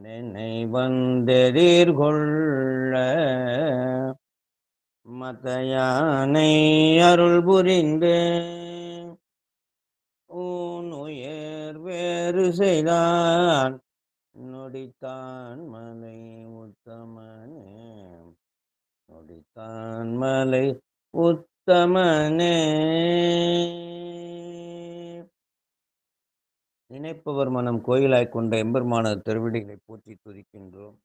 நினை வந்தெதிர்கொள்ள மதயானை அருள் புரிந்து ஊன் உயர் வேறு செய்தான் நொடித்தான் மலை உத்தமனே நொடித்தான் மலை உத்தமனே. நினைப்பவர் மனம் கோயிலாய்க் கொண்ட எம்பெருமானது திருவடிகளை போற்றி துதிக்கின்றோம்.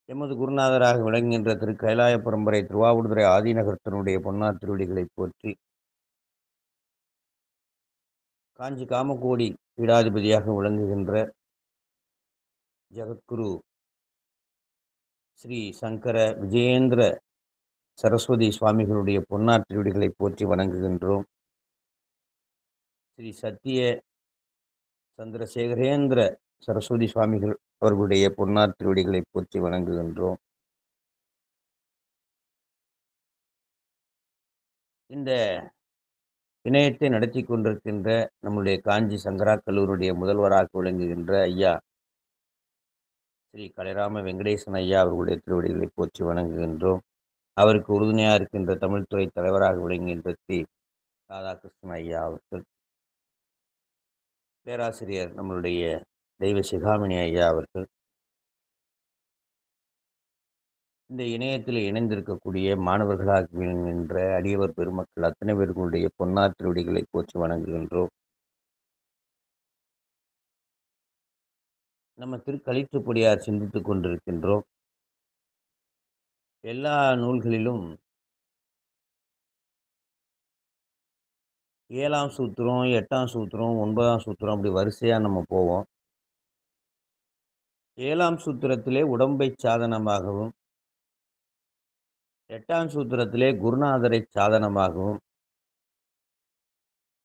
எமது குருநாதராக விளங்குகின்ற திரு கைலாய பரம்பரை திருவாவூர்துறை ஆதிநகரத்தினுடைய பொன்னார் திருவடிகளை போற்றி, காஞ்சி காமகோடி பீடாதிபதியாக விளங்குகின்ற ஜெகத்குரு ஸ்ரீ சங்கர விஜயேந்திர சரஸ்வதி சுவாமிகளுடைய பொன்னார் திருவடிகளை போற்றி வணங்குகின்றோம். ஸ்ரீ சத்திய சந்திரசேகரேந்திர சரஸ்வதி சுவாமிகள் அவர்களுடைய பொன்னார் திருவடிகளை போற்றி வணங்குகின்றோம். இந்த இணையத்தை நடத்தி கொண்டிருக்கின்ற நம்முடைய காஞ்சி சங்கரா கல்லூரியுடைய முதல்வராக விளங்குகின்ற ஐயா ஸ்ரீ கலைராம வெங்கடேசன் ஐயா அவர்களுடைய திருவடிகளை போற்றி வணங்குகின்றோம். அவருக்கு உறுதுணையாக இருக்கின்ற தமிழ்துறை தலைவராக விளங்குகின்ற ஸ்ரீ ராதாகிருஷ்ணன் ஐயா அவர்கள், பேராசிரியர் நம்மளுடைய தெய்வ சிகாமணி ஐயா அவர்கள், இந்த இணையத்தில் இணைந்திருக்கக்கூடிய மாணவர்களாக விளங்குகின்ற அடியவர் பெருமக்கள் அத்தனை பேர்களுடைய பொன்னார் திருவடிகளை போற்றி வணங்குகின்றோம். நம்ம திருக்களிற்றுப்படியார் சிந்தித்துக் கொண்டிருக்கின்றோம். எல்லா நூல்களிலும் 7ஆம் சூத்திரம், 8ஆம் சூத்திரம், 9ஆம் சூத்திரம் அப்படி வரிசையாக நம்ம போவோம். 7ஆம் சூத்திரத்திலே உடம்பை சாதனமாகவும், 8ஆம் சூத்திரத்திலே குருநாதரை சாதனமாகவும்,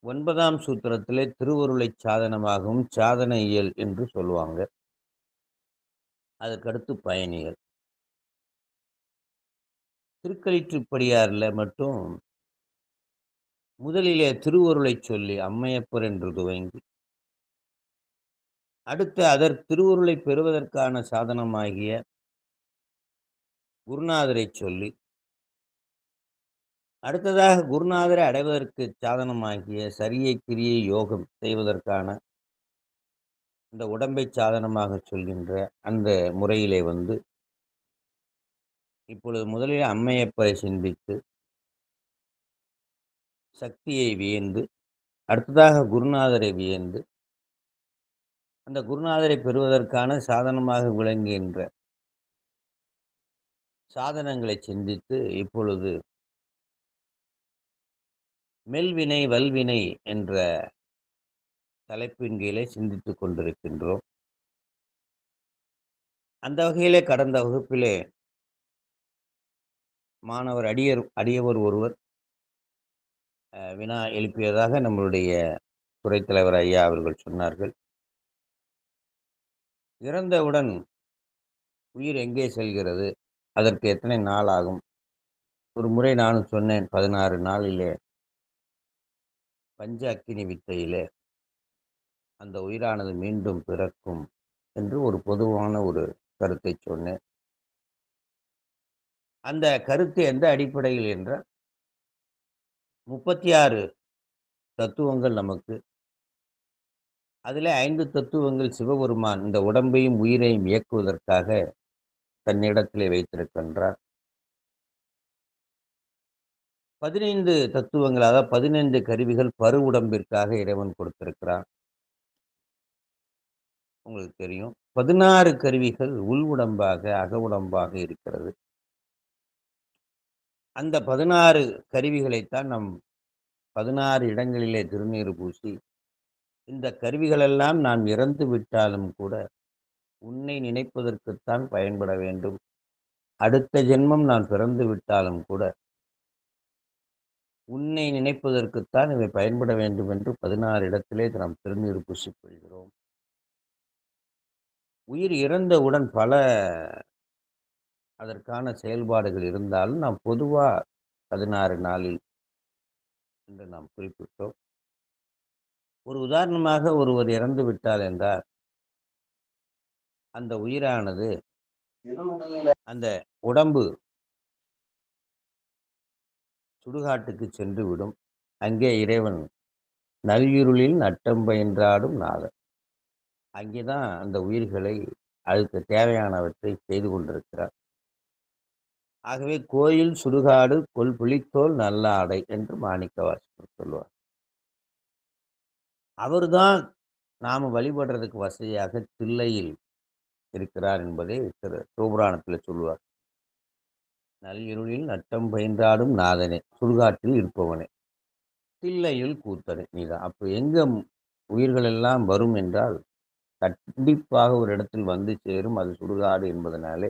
9ஆம் சூத்திரத்திலே திருவருளை சாதனமாகவும் சாதன இயல் என்று சொல்லுவாங்க. அதற்கடுத்து பயணிகள். திருக்களிற்றுப்படியாரில் மட்டும் முதலிலே திருவருளை சொல்லி அம்மையப்பர் என்று துவங்கி, அடுத்து திருவருளை பெறுவதற்கான சாதனமாகிய குருநாதரை சொல்லி, அடுத்ததாக குருநாதரை அடைவதற்கு சாதனமாகிய சரியை கிரியை யோகம் செய்வதற்கான இந்த உடம்பை சாதனமாக சொல்கின்ற அந்த முறையிலே வந்து இப்பொழுது முதலில் அம்மையப்பரை சிந்தித்து சக்தியை வியந்து, அடுத்ததாக குருநாதரை வியந்து, அந்த குருநாதரை பெறுவதற்கான சாதனமாக விளங்குகின்ற சாதனங்களை சிந்தித்து இப்பொழுது மெல்வினை வல்வினை என்ற தலைப்பின் கீழே சிந்தித்துக் கொண்டிருக்கின்றோம். அந்த வகையிலே கடந்த வகுப்பிலே மாணவர் அடியவர் ஒருவர் வினா எழுப்பியதாக நம்மளுடைய துறைத் தலைவர் ஐயா அவர்கள் சொன்னார்கள். இறந்தவுடன் உயிர் எங்கே செல்கிறது, அதற்கு எத்தனை நாள் ஆகும்? ஒரு முறை நானும் சொன்னேன், 16 நாளிலே பஞ்ச அக்கினி வித்தையிலே அந்த உயிரானது மீண்டும் பிறக்கும் என்று ஒரு பொதுவான ஒரு கருத்தை சொன்னேன். அந்த கருத்து எந்த அடிப்படையில் என்றால், 36 தத்துவங்கள் நமக்கு, அதிலே 5 தத்துவங்கள் சிவபெருமான் இந்த உடம்பையும் உயிரையும் இயக்குவதற்காக தன்னிடத்திலே வைத்திருக்கின்றார். 15 தத்துவங்கள், அதாவது 15 கருவிகள் பரு உடம்பிற்காக இறைவன் கொடுத்திருக்கிறான். உங்களுக்கு தெரியும். 16 கருவிகள் உள் உடம்பாக அக உடம்பாக இருக்கிறது. அந்த 16 கருவிகளைத்தான் நம் 16 இடங்களிலே திருநீறு பூசி, இந்த கருவிகளெல்லாம் நான் இறந்து விட்டாலும் கூட உன்னை நினைப்பதற்குத்தான் பயன்பட வேண்டும். அடுத்த ஜென்மம் நான் பிறந்து விட்டாலும் கூட உன்னை நினைப்பதற்குத்தான் இவை பயன்பட வேண்டும் என்று 16 இடத்திலே நாம் திருநீறு பூசிக் கொள்கிறோம். உயிர் இறந்தவுடன் பல அதற்கான செயல்பாடுகள் இருந்தாலும் நாம் பொதுவா 16 நாளில் என்று நாம் குறிப்பிட்டோம். ஒரு உதாரணமாக ஒருவர் இறந்து விட்டார் என்றால், அந்த உயிரானது அந்த உடம்பு சுடுகாட்டுக்கு சென்றுவிடும். அங்கே இறைவன் நல்இருளில் நட்டம் பயின்றாடும் நாதன். அங்கேதான் அந்த உயிர்களை அதுக்கு தேவையானவற்றை செய்து கொண்டிருக்கிறார். ஆகவே கோயில் சுடுகாடு கொல் புலித்தோல் நல்லாடை என்று மாணிக்கவாசகர் சொல்லுவார். அவர்தான் நாம வழிபடுறதுக்கு வசதியாக தில்லையில் இருக்கிறார் என்பதை சிவபுராணத்துல சொல்லுவார். நல்இருளில் நட்டம் பயின்றாடும் நாதனே, சுடுகாட்டில் இருப்பவனே, தில்லையில் கூத்தனே நீதான். அப்ப எங்க உயிர்கள் எல்லாம் வரும் என்றால், கண்டிப்பாக ஒரு இடத்தில் வந்து சேரும். அது சுடுகாடு என்பதனாலே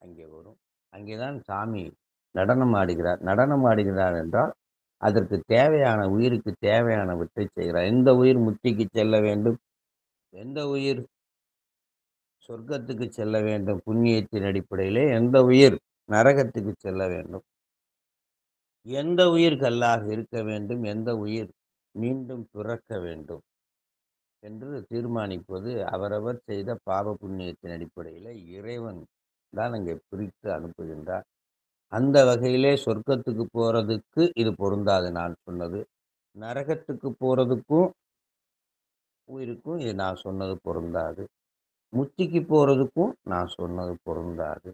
அங்கே வரும். அங்கேதான் சாமி நடனம் ஆடுகிறார். நடனம் ஆடுகிறார் என்றால், அதற்கு தேவையான உயிருக்கு தேவையானவற்றை செய்கிறார். எந்த உயிர் முத்திக்கு செல்ல வேண்டும், எந்த உயிர் சொர்க்கத்துக்கு செல்ல வேண்டும் புண்ணியத்தின் அடிப்படையிலே, எந்த உயிர் நரகத்துக்கு செல்ல வேண்டும், எந்த உயிர் கல்லாக இருக்க வேண்டும், எந்த உயிர் மீண்டும் பிறக்க வேண்டும் என்று தீர்மானிப்பது அவரவர் செய்த பாவ புண்ணியத்தின் அடிப்படையில் இறைவன் தான் அங்கே பிரித்து அனுப்புகின்றார். அந்த வகையிலே சொர்க்கத்துக்கு போறதுக்கு இது பொருந்தாது நான் சொன்னது. நரகத்துக்கு போறதுக்கும் உயிருக்கும் இது நான் சொன்னது பொருந்தாது. முத்திக்கு போறதுக்கும் நான் சொன்னது பொருந்தாது.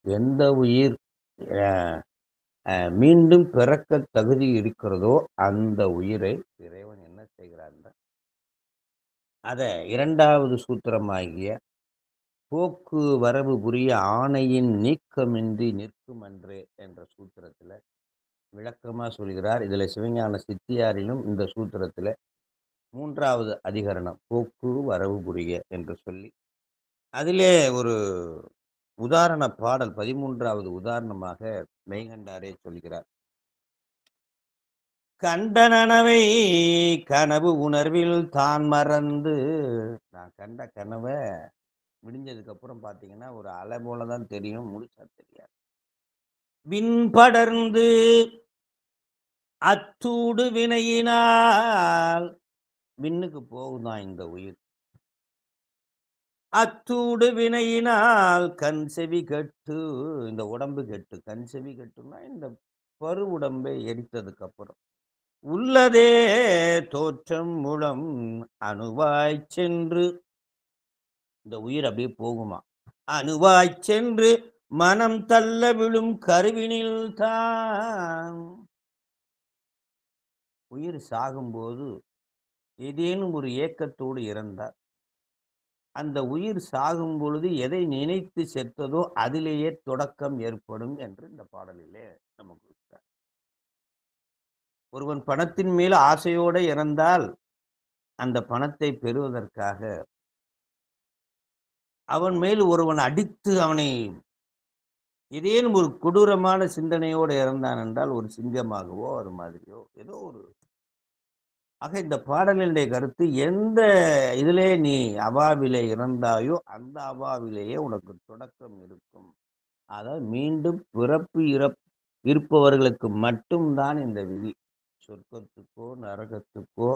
எந்த உயிர் அ அ மீண்டும் பிறக்க தகுதி இருக்கிறதோ, அந்த உயிரை இறைவன் என்ன செய்கிறார்னா, அத 2வது சூத்திரமாகிய போக்கு வரவு புரிய ஆணையின் நீக்கமின்றி நிற்குமன்றே என்ற சூத்திரத்துல விளக்கமா சொல்கிறார். இதுல சிவஞான சித்தியாரிலும் இந்த சூத்திரத்துல 3வது அதிகரணம் போக்கு வரவு புரிய என்று சொல்லி, அதிலே ஒரு உதாரண பாடல் 13வது உதாரணமாக மெய்கண்டாரே சொல்கிறார். கண்ட நனவை கனவு உணர்வில் தான் மறந்து, நான் கண்ட கனவ விடிஞ்சதுக்கு அப்புறம் பாத்தீங்கன்னா ஒரு அலை போலதான் தெரியும், முழுசா தெரியாது. விண் படர்ந்து அத்தூடு வினையினால், விண்ணுக்கு போகுதான் இந்த உயிர். அத்தூடு வினையினால் கண் செவி கெட்டு, இந்த உடம்பு கெட்டு, கண் செவி கெட்டுன்னா இந்த பரு உடம்பை எரித்ததுக்கு அப்புறம் உள்ளதே தோற்றம் முழம் அணுவாய்ச் சென்று, இந்த உயிர் அப்படியே போகுமா, அணுவாய்ச் சென்று மனம் தள்ள விழும் கருவினில் தான். உயிர் சாகும்போது ஏதேனும் ஒரு ஏக்கத்தோடு இறந்தார். அந்த உயிர் சாகும் பொழுது எதை நினைத்து செத்ததோ அதிலேயே தொடக்கம் ஏற்படும் என்று இந்த பாடலிலே நமக்கு இருக்கிறார். ஒருவன் பணத்தின் மேல் ஆசையோடு இறந்தால், அந்த பணத்தை பெறுவதற்காக அவன் மேல் ஒருவன் அடித்து அவனை ஏதேனும் ஒரு கொடூரமான சிந்தனையோடு இறந்தான் என்றால், ஒரு சிங்கமாகவோ அது மாதிரியோ ஏதோ ஒரு. ஆக இந்த பாடலினுடைய கருத்து, எந்த இதிலே நீ அவாவிலே இறந்தாயோ அந்த அவாவிலேயே உனக்கு தொடக்கம் இருக்கும். அதாவது மீண்டும் பிறப்பு இருப்பவர்களுக்கு மட்டும்தான் இந்த விதி. சொர்க்கத்துக்கோ நரகத்துக்கோ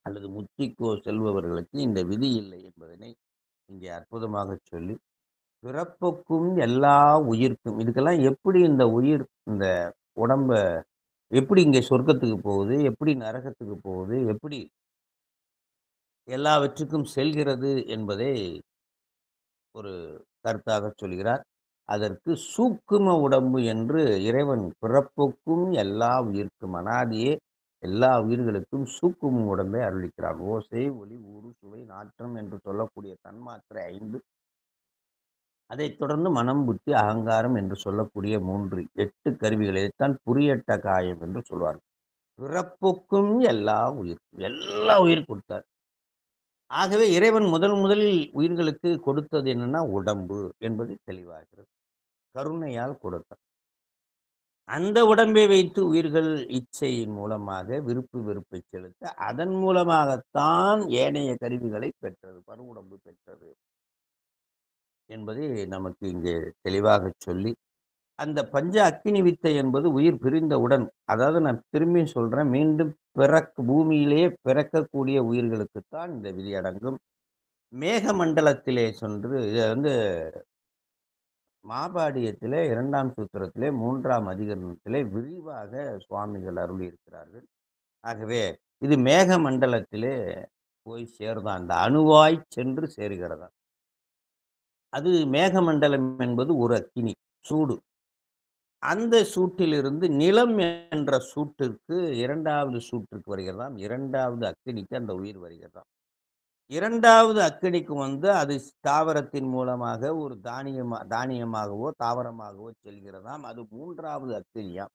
அல்லது முத்திக்கோ செல்பவர்களுக்கு இந்த விதி இல்லை என்பதனை இங்கே அற்புதமாக சொல்லி, பிறப்புக்கும் எல்லா உயிர்க்கும், இதுக்கெல்லாம் எப்படி இந்த உயிர் இந்த உடம்ப எப்படி இங்கே சொர்க்கத்துக்கு போகுது, எப்படி நரகத்துக்கு போகுது, எப்படி எல்லாவற்றுக்கும் செல்கிறது என்பதை ஒரு கருத்தாக சொல்கிறார். அதற்கு சூக்கும உடம்பு என்று இறைவன் பிறப்புக்கும் எல்லா உயிர்க்கும், அனாதியே எல்லா உயிர்களுக்கும் சூக்கும உடம்பை அருளிக்கிறான். ஓசை, ஒளி, ஊறு, சுவை, நாற்றம் என்று சொல்லக்கூடிய தன்மாத்திரை 5, அதைத் தொடர்ந்து மனம், புத்தி, அகங்காரம் என்று சொல்லக்கூடிய 3, 8 கருவிகளைத்தான் புரியட்ட காயம் என்று சொல்வார்கள். பிறப்புக்கும் எல்லா உயிர்க்கும், எல்லா உயிர் கொடுத்தார். ஆகவே இறைவன் முதலில் உயிர்களுக்கு கொடுத்தது என்னன்னா உடம்பு என்பது தெளிவாகிறது. கருணையால் கொடுத்தார். அந்த உடம்பை வைத்து உயிர்கள் இச்சையின் மூலமாக விருப்பு வெறுப்பை செலுத்த, அதன் மூலமாகத்தான் ஏனைய கருவிகளை பெற்றது, பரு உடம்பு பெற்றது என்பதை நமக்கு இங்கே தெளிவாக சொல்லி, அந்த பஞ்ச அக்கினி வித்தை என்பது உயிர் பிரிந்தவுடன், அதாவது நான் திரும்பி சொல்றேன், மீண்டும் பூமியிலேயே பிறக்கக்கூடிய உயிர்களுக்குத்தான் இந்த விதி அடங்கும். மேக மண்டலத்திலே சென்று இத வந்து மாபாடியத்திலே 2ஆம் சூத்திரத்திலே 3ஆம் அதிகரணத்திலே விரிவாக சுவாமிகள் அருளியிருக்கிறார்கள். ஆகவே இது மேக மண்டலத்திலே போய் சேருதாம். அந்த அணுவாய் சென்று சேருகிறதாம். அது மேகமண்டலம் என்பது ஒரு அக்கினி, சூடு. அந்த சூட்டிலிருந்து நிலம் என்ற சூட்டிற்கு 2வது சூட்டிற்கு வருகிறதாம். 2வது அக்கினிக்கு அந்த உயிர் வருகிறதாம். 2வது அக்கினிக்கு வந்து அது தாவரத்தின் மூலமாக ஒரு தானியமாகவோ, தாவரமாகவோ செல்கிறதாம். அது 3வது அக்கினியாம்.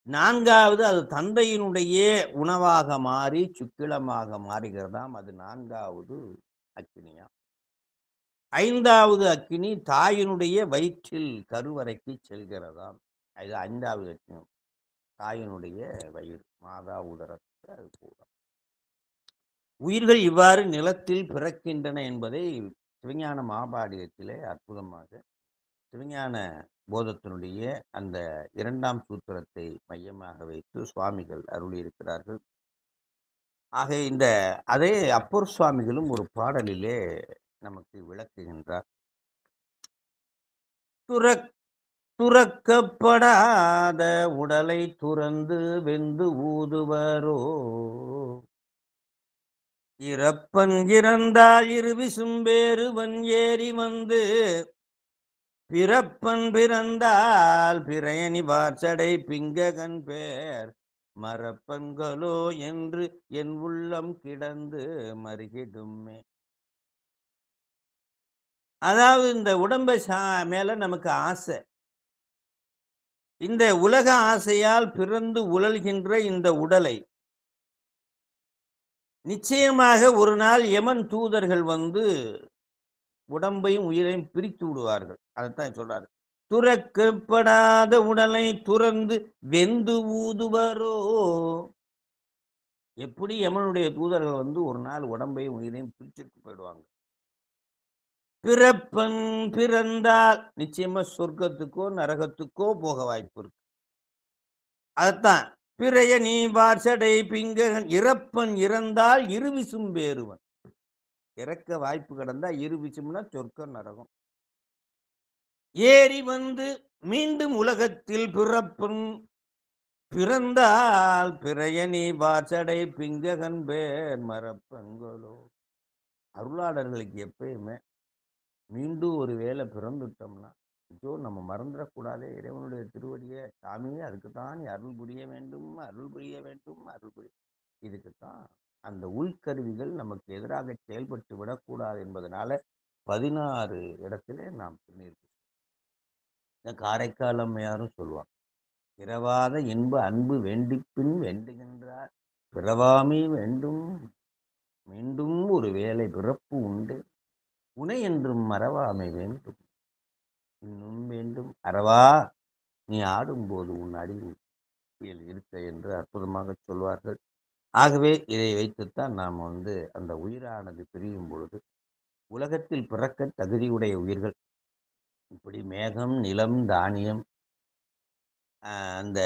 4வது அது தந்தையினுடைய உணவாக மாறி சுக்கிலமாக மாறுகிறதாம். அது 4வது அக்கினியாம். 5வது அக்கினி தாயினுடைய வயிற்றில் கருவறைக்கு செல்கிறதாம். இது 5வது அக்கினி. தாயினுடைய வயிறு, மாதா உதரத்தில் அது போகும். உயிர்கள் இவ்வாறு நிலத்தில் பிறக்கின்றன என்பதை சிவஞான மாபாடியத்திலே அற்புதமாக சிவஞான போதத்தினுடைய அந்த 2ஆம் சூத்திரத்தை மையமாக வைத்து சுவாமிகள் அருளியிருக்கிறார்கள். ஆக அதே அப்பர் சுவாமிகளும் ஒரு பாடலிலே நமக்கு விளக்குகின்றார். துறக்கப்படாத உடலை துறந்து வெந்து ஊதுவரோ, இறப்பன் இறந்தால் இருவிசும்பேறுவன் ஏறி வந்து, பிறப்பன் பிறந்தால் பிறையணி வார்ச்சடை பிங்ககன் பேர் மரப்பன்களோ என்று என் உள்ளம் கிடந்து மறுகிடுமே. அதாவது இந்த உடம்பை மேல நமக்கு ஆசை. இந்த உலக ஆசையால் பிறந்து உழல்கின்ற இந்த உடலை நிச்சயமாக ஒரு நாள் யமன் தூதர்கள் வந்து உடம்பையும் உயிரையும் பிரித்து விடுவார்கள். அதைத்தான் சொல்றாரு. துறக்கப்படாத உடலை துறந்து வெந்து ஊதுவரோ. எப்படி யமனுடைய தூதர்கள் வந்து ஒரு நாள் உடம்பையும் உயிரையும் பிரிச்சுட்டு போயிடுவாங்க. பிறப்பன் பிறந்தால் நிச்சயமா சொர்க்கத்துக்கோ நரகத்துக்கோ போக வாய்ப்பு இருக்கு. அதைத்தான் பிறைய நீ வார்சடை பிங்ககன் இறப்பன் இறந்தால் இருவிசும் பேருவன். இறக்க வாய்ப்பு கிடந்தா இருவிசும்னா சொர்க்கம் நரகம். ஏறி வந்து மீண்டும் உலகத்தில் பிறப்பன் பிறந்தால் பிறையணி வார்சடை பிங்ககன் பேர் மரப்பங்களோ. அருளாளர்களுக்கு எப்பயுமே மீண்டும் ஒரு வேளை பிறந்துட்டோம்னா ஐயோ நம்ம மறந்துடக்கூடாதே இறைவனுடைய திருவடியை. சாமியே அதுக்குத்தான் அருள் புரிய வேண்டும், அருள் புரிய வேண்டும், அருள் புரிய. இதுக்குத்தான் அந்த உள்கருவிகள் நமக்கு எதிராக செயல்பட்டு விடக்கூடாது என்பதனால 16 இடத்திலே நாம் பண்ணியிருக்கோம். இந்த காரைக்கால் அம்மையாரும் சொல்லுவாங்க, பிறவாத இன்ப அன்பு வேண்டிப்பின் வேண்டுகின்றார் பிறவாமை வேண்டும், மீண்டும் ஒரு வேளை பிறப்பு உண்டு, உனை என்றும் மறவாமை வேண்டும், இன்னும் வேண்டும் அறவா நீ ஆடும்போது உன் அடியில் இருக்க என்று அற்புதமாக சொல்வார்கள். ஆகவே இதை வைத்துத்தான் நாம் வந்து அந்த உயிரானது பிரியும் பொழுது உலகத்தில் பிறக்க தகுதியுடைய உயிர்கள் இப்படி மேகம், நிலம், தானியம், அந்த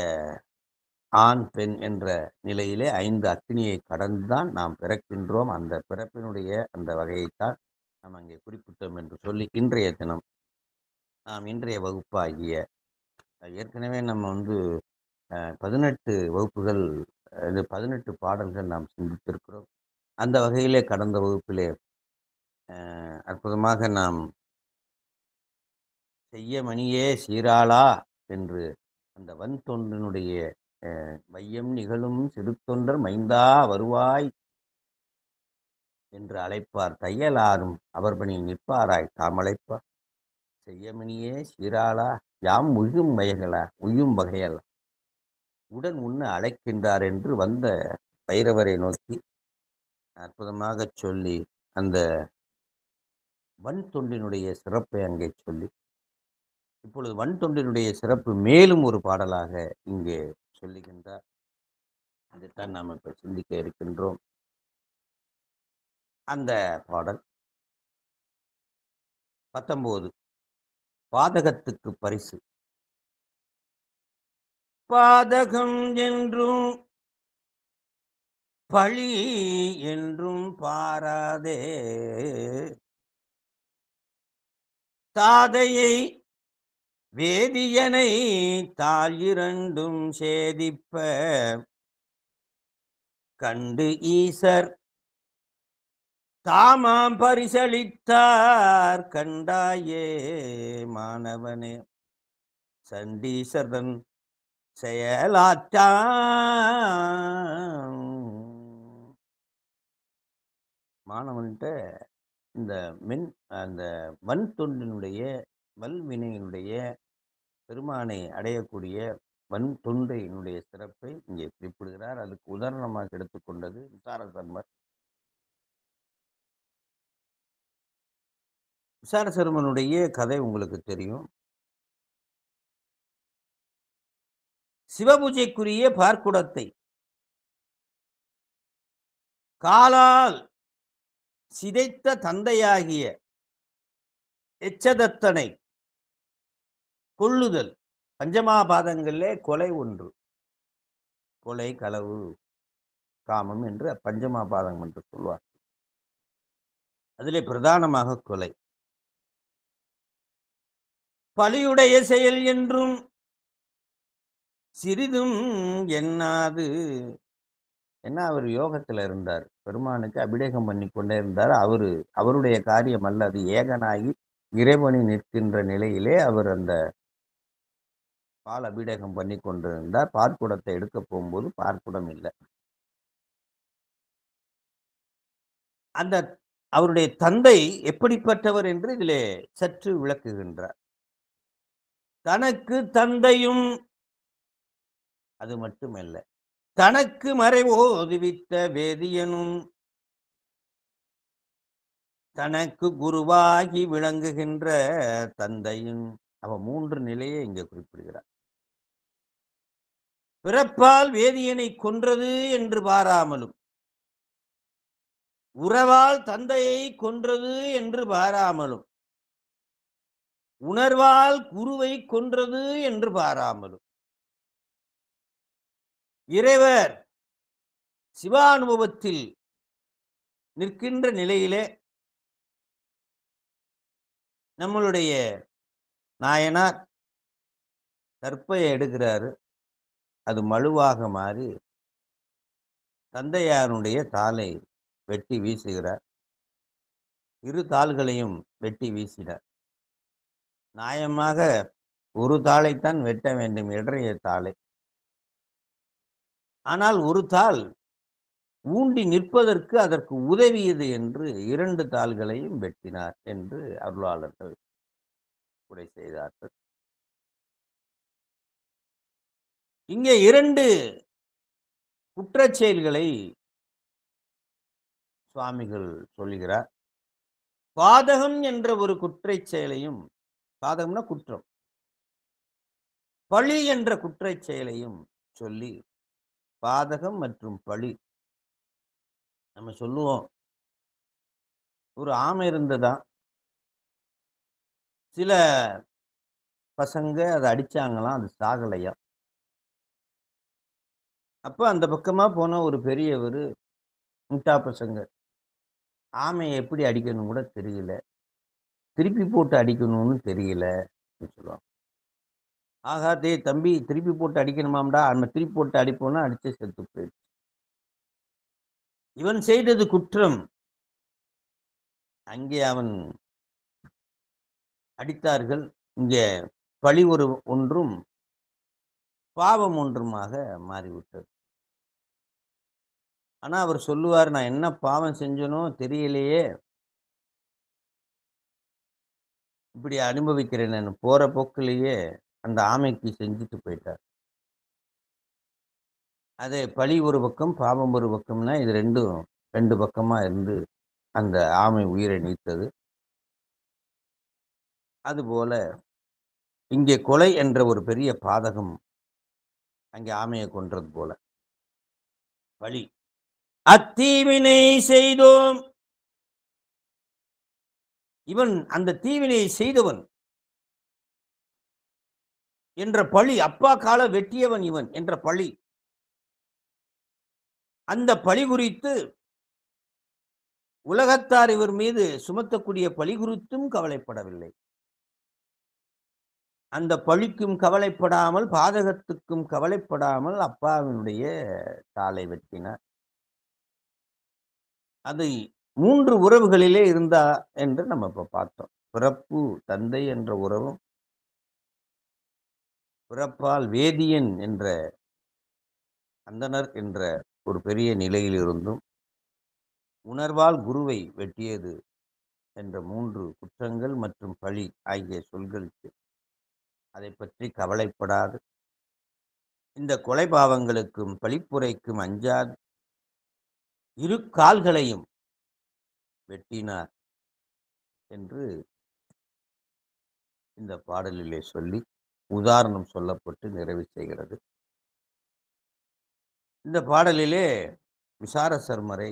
ஆண் பெண் என்ற நிலையிலே 5 அக்னியை கடந்துதான் நாம் பிறக்கின்றோம். அந்த பிறப்பினுடைய அந்த வகையைத்தான் நாம் அங்கே குறிப்பிட்டோம் என்று சொல்லி இன்றைய தினம் நாம் இன்றைய வகுப்பாகிய ஏற்கனவே நம்ம வந்து 18 வகுப்புகள், 18 பாடல்கள் நாம் சிந்தித்திருக்கிறோம். அந்த வகையிலே கடந்த வகுப்பிலே அற்புதமாக நாம் செய்ய மணியே சீராளா என்று அந்த வன் தொண்டனுடைய மையம் நிகழும் சிறுத்தொண்டர் மைந்தா வருவாய் என்று அழைப்பார், தையலாரும் அவர் பணி நிற்பாராய் தாமழைப்பார், செய்யமணியே சீராளா யாம் உயும் வயகளா உயும் வகையலா உடன் உண்ண அழைக்கின்றார் என்று வந்த பைரவரை நோக்கி அற்புதமாக சொல்லி அந்த வன் தொண்டினுடைய சிறப்பை அங்கே சொல்லி இப்பொழுது வன் தொண்டினுடைய சிறப்பு மேலும் ஒரு பாடலாக இங்கே சொல்லுகின்றார். அதைத்தான் நாம் இப்ப சிந்திக்க இருக்கின்றோம். அந்த பாடல் 19 பாதகத்துக்கு பரிசு. பாதகம் என்றும் பழி என்றும் பாராதே தாதையை வேதியனை தாள் இரண்டும் சேதிப்ப கண்டு ஈசர் தாமாம் பரிசளித்தார் கண்டாயே மாணவனே சண்டீசர்தன் செயலாற்றான். மாணவன்கிட்ட இந்த அந்த வன் தொண்டினுடைய வல்வினையினுடைய பெருமானை அடையக்கூடிய வன் தொண்டையினுடைய சிறப்பை இங்கே குறிப்பிடுகிறார். அதுக்கு உதாரணமாக எடுத்துக்கொண்டது விசாரசர்மர். விசாரசர்மனுடைய கதை உங்களுக்கு தெரியும். சிவபூஜைக்குரிய பார்க்குடத்தை காலால் சிதைத்த தந்தையாகிய எச்சதத்தனை கொள்ளுதல் பஞ்சமாபாதங்களிலே கொலை ஒன்று. கொலை, களவு, காமம் என்று பஞ்சமாபாதம் என்று சொல்வார். அதிலே பிரதானமாக கொலை. பலியுடைய செயல் என்றும் சிறிதும் எண்ணாது. என்ன, அவர் யோகத்தில் இருந்தார், பெருமானுக்கு அபிஷேகம் பண்ணி கொண்டே இருந்தார். அவருடைய காரியம் அல்ல, அது ஏகனாகி இறைவனை நிற்கின்ற நிலையிலே அவர் அந்த பால் அபிஷேகம் பண்ணி கொண்டிருந்தார். பார்க்குடத்தை எடுக்க போகும்போது பார்க்குடம் இல்லை. அந்த அவருடைய தந்தை எப்படிப்பட்டவர் என்று இதிலே சற்று விளக்குகின்றார். தனக்கு தந்தையும் அது மட்டுமல்ல, தனக்கு மறைவோதுவித்த வேதியனும் தனக்கு குருவாகி விளங்குகின்ற தந்தையும், அவ மூன்று நிலையை இங்கே குறிப்பிடுகிறார். பிறப்பால் வேதியனை கொன்றது என்று பாராமலும், உறவால் தந்தையை கொன்றது என்று பாராமலும், உணர்வால் குருவை கொன்றது என்று பாராமலும், இறைவர் சிவானுபவத்தில் நிற்கின்ற நிலையிலே நம்மளுடைய நாயனார் கற்பையை எடுக்கிறாரு. அது மழுவாக மாறி தந்தையாருடைய தாளை வெட்டி வீசுகிறார். இரு தாள்களையும் வெட்டி வீசினார். நியாயமாக ஒரு தாளைத்தான் வெட்ட வேண்டும், இடறைய தாளை. ஆனால் ஒரு தாள் ஊண்டி நிற்பதற்கு அதற்கு உதவியது என்று இரண்டு தாள்களையும் வெட்டினார் என்று அருளாளர்கள் உரை செய்தார்கள். இங்கே இரண்டு குற்றச் செயல்களை சுவாமிகள் சொல்லுகிறார். பாதகம் என்ற ஒரு குற்றச் செயலையும், பாதகம்னா குற்றம், பழி என்ற குற்றச் செயலையும் சொல்லி, பாதகம் மற்றும் பழி. நம்ம சொல்லுவோம், ஒரு ஆமை இருந்ததா, சில பசங்க அதை அடிச்சாங்களாம், அது சாகலையா. அப்ப அந்த பக்கமா போன ஒரு பெரியவர், முட்டா பசங்க, ஆமையை எப்படி அடிக்கணும் கூட தெரியல, திருப்பி போட்டு அடிக்கணும்னு தெரியல சொல்லுவாங்க. ஆகா, தம்பி திருப்பி போட்டு அடிக்கணுமாம்டா, நம்ம திருப்பி போட்டு அடிப்போம்னா அடிச்சு செத்து போயிடுச்சு. இவன் செய்தது குற்றம், அங்கே அவன் அடித்தார்கள். இங்கே பழி ஒன்றும் பாவம் ஒன்றுமாக மாறிவிட்டது. ஆனா அவர் சொல்லுவார், நான் என்ன பாவம் செஞ்சனோ தெரியலையே, இப்படி அனுபவிக்கிறேன். போற போக்கிலேயே அந்த ஆமைக்கு செஞ்சுட்டு போயிட்டார். அது பழி ஒரு பக்கம், பாவம் ஒரு பக்கம்னா இது ரெண்டு பக்கமா இருந்து அந்த ஆமை உயிரை நீத்தது. அதுபோல இங்கே கொலை என்ற ஒரு பெரிய பாதகம் அங்கே ஆமையை கொன்றது போல பழி. அத்தீவினை செய்தோம், இவன் அந்த தீவினை செய்தவன் என்ற பழி, அப்பா கால வெட்டியவன் இவன் என்ற பழி. அந்த பழி குறித்து உலகத்தார் இவர் மீது சுமத்தக்கூடிய பழி குறித்தும் கவலைப்படவில்லை. அந்த பழிக்கும் கவலைப்படாமல், பாதகத்துக்கும் கவலைப்படாமல் அப்பாவினுடைய காலை வெட்டினார். அது 3 உறவுகளிலே இருந்தா என்று நம்ம இப்ப பார்த்தோம். பிறப்பு தந்தை என்ற உறவும், பிறப்பால் வேதியன் என்ற அந்தணர் என்ற ஒரு பெரிய நிலையில் இருந்தும், உணர்வால் குருவை வெட்டியது என்ற 3 குற்றங்கள் மற்றும் பழி ஆகிய சொல்களுக்கு அதைப் பற்றி கவலைப்படாது, இந்த கொலை பாவங்களுக்கும் பழிப்புரைக்கும் அஞ்சாது, இரு கால்களையும் வெட்டினார் என்று இந்த பாடலிலே சொல்லி, உதாரணம் சொல்லப்பட்டு நிறைவு செய்கிறது. இந்த பாடலிலே விசார சர்மரை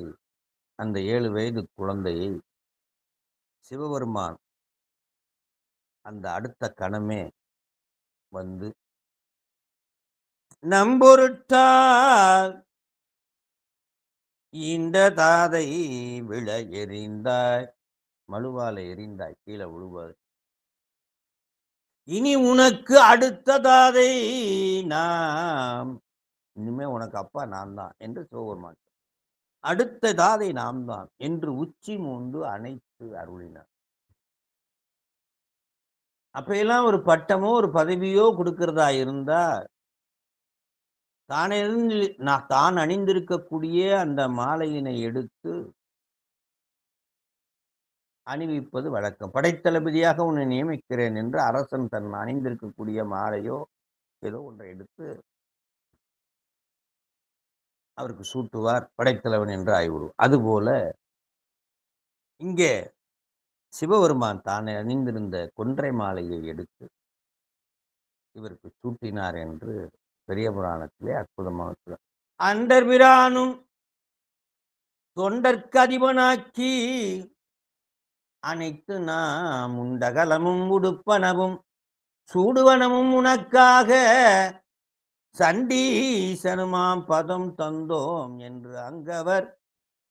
அந்த 7 வயது குழந்தையை சிவபெருமான் அந்த அடுத்த கணமே வந்து, நம்பொருட்டால் ஈன்ற தாதை விழ எறிந்தாய், மழுவால எறிந்தாய், கீழே விழுவாது. இனி உனக்கு அடுத்த தாதை நாம், இனிமே உனக்கு அப்பா நான் தான் என்று சிவபெருமான், அடுத்த தாதை நாம் தான் என்று உச்சி மூண்டு அணைத்து அருளினார். அப்பெல்லாம் ஒரு பட்டமோ ஒரு பதவியோ கொடுக்கிறதா இருந்தா, தான் அணிந்திருக்கக்கூடிய அந்த மாலையினை எடுத்து அணிவிப்பது வழக்கம். படைத்தளபதியாக உன்னை நியமிக்கிறேன் என்று அரசன் தன் அணிந்திருக்கக்கூடிய மாலையோ ஏதோ ஒன்றை எடுத்து அவருக்கு சூட்டுவார், படைத்தலைவன் என்று ஆய்வுறும். அதுபோல இங்கே சிவபெருமான் தானே அணிந்திருந்த கொன்றை மாலையை எடுத்து இவருக்கு சூட்டினார் என்று பெரிய புராணத்திலே அற்புதமாக சொல்றார். அண்டர் பிரானும் தொண்டர்க்கு அதிபனாக்கி அனைத்து நாம் உண்டகலமும் உடுப்பனவும் சூடுவனமும் உனக்காக சண்டீசனுமாம் பதம் தந்தோம் என்று அங்கவர்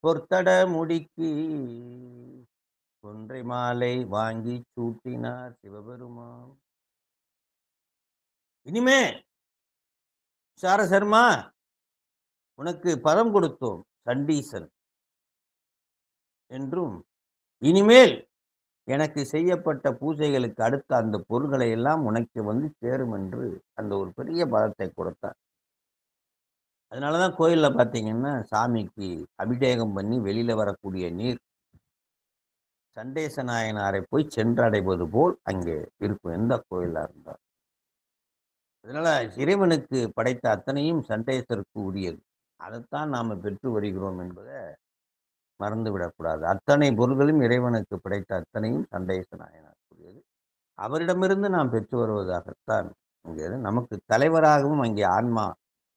பொர்த்தட முடிக்கு கொன்றை மாலை வாங்கி சூட்டினார் சிவபெருமான். இனிமே சாரசர்மா உனக்கு பதம் கொடுத்தோம் சண்டீசன் என்றும், இனிமேல் எனக்கு செய்யப்பட்ட பூஜைகளுக்கு அடுத்த அந்த பொருள்களை எல்லாம் உனக்கு வந்து சேரும் என்று அந்த ஒரு பெரிய பதத்தை கொடுத்தார். அதனாலதான் கோயில்ல பாத்தீங்கன்னா சாமிக்கு அபிஷேகம் பண்ணி வெளியில வரக்கூடிய நீர் சண்டேச நாயனாரை போய் சென்றடைவது போல் அங்கே இருக்கும், எந்த கோயிலா இருந்தால். அதனால இறைவனுக்கு படைத்த அத்தனையும் சண்டேசருக்கு உரியது. அதைத்தான் நாம பெற்று வருகிறோம் என்பதை மறந்து விடக்கூடாது. அத்தனை பொருள்களும் இறைவனுக்கு படைத்த அத்தனையும் சண்டேச நாயனாருக்குரியது. அவரிடமிருந்து நாம் பெற்று வருவதாகத்தான் இங்கே நமக்கு தலைவராகவும் அங்கே ஆன்மா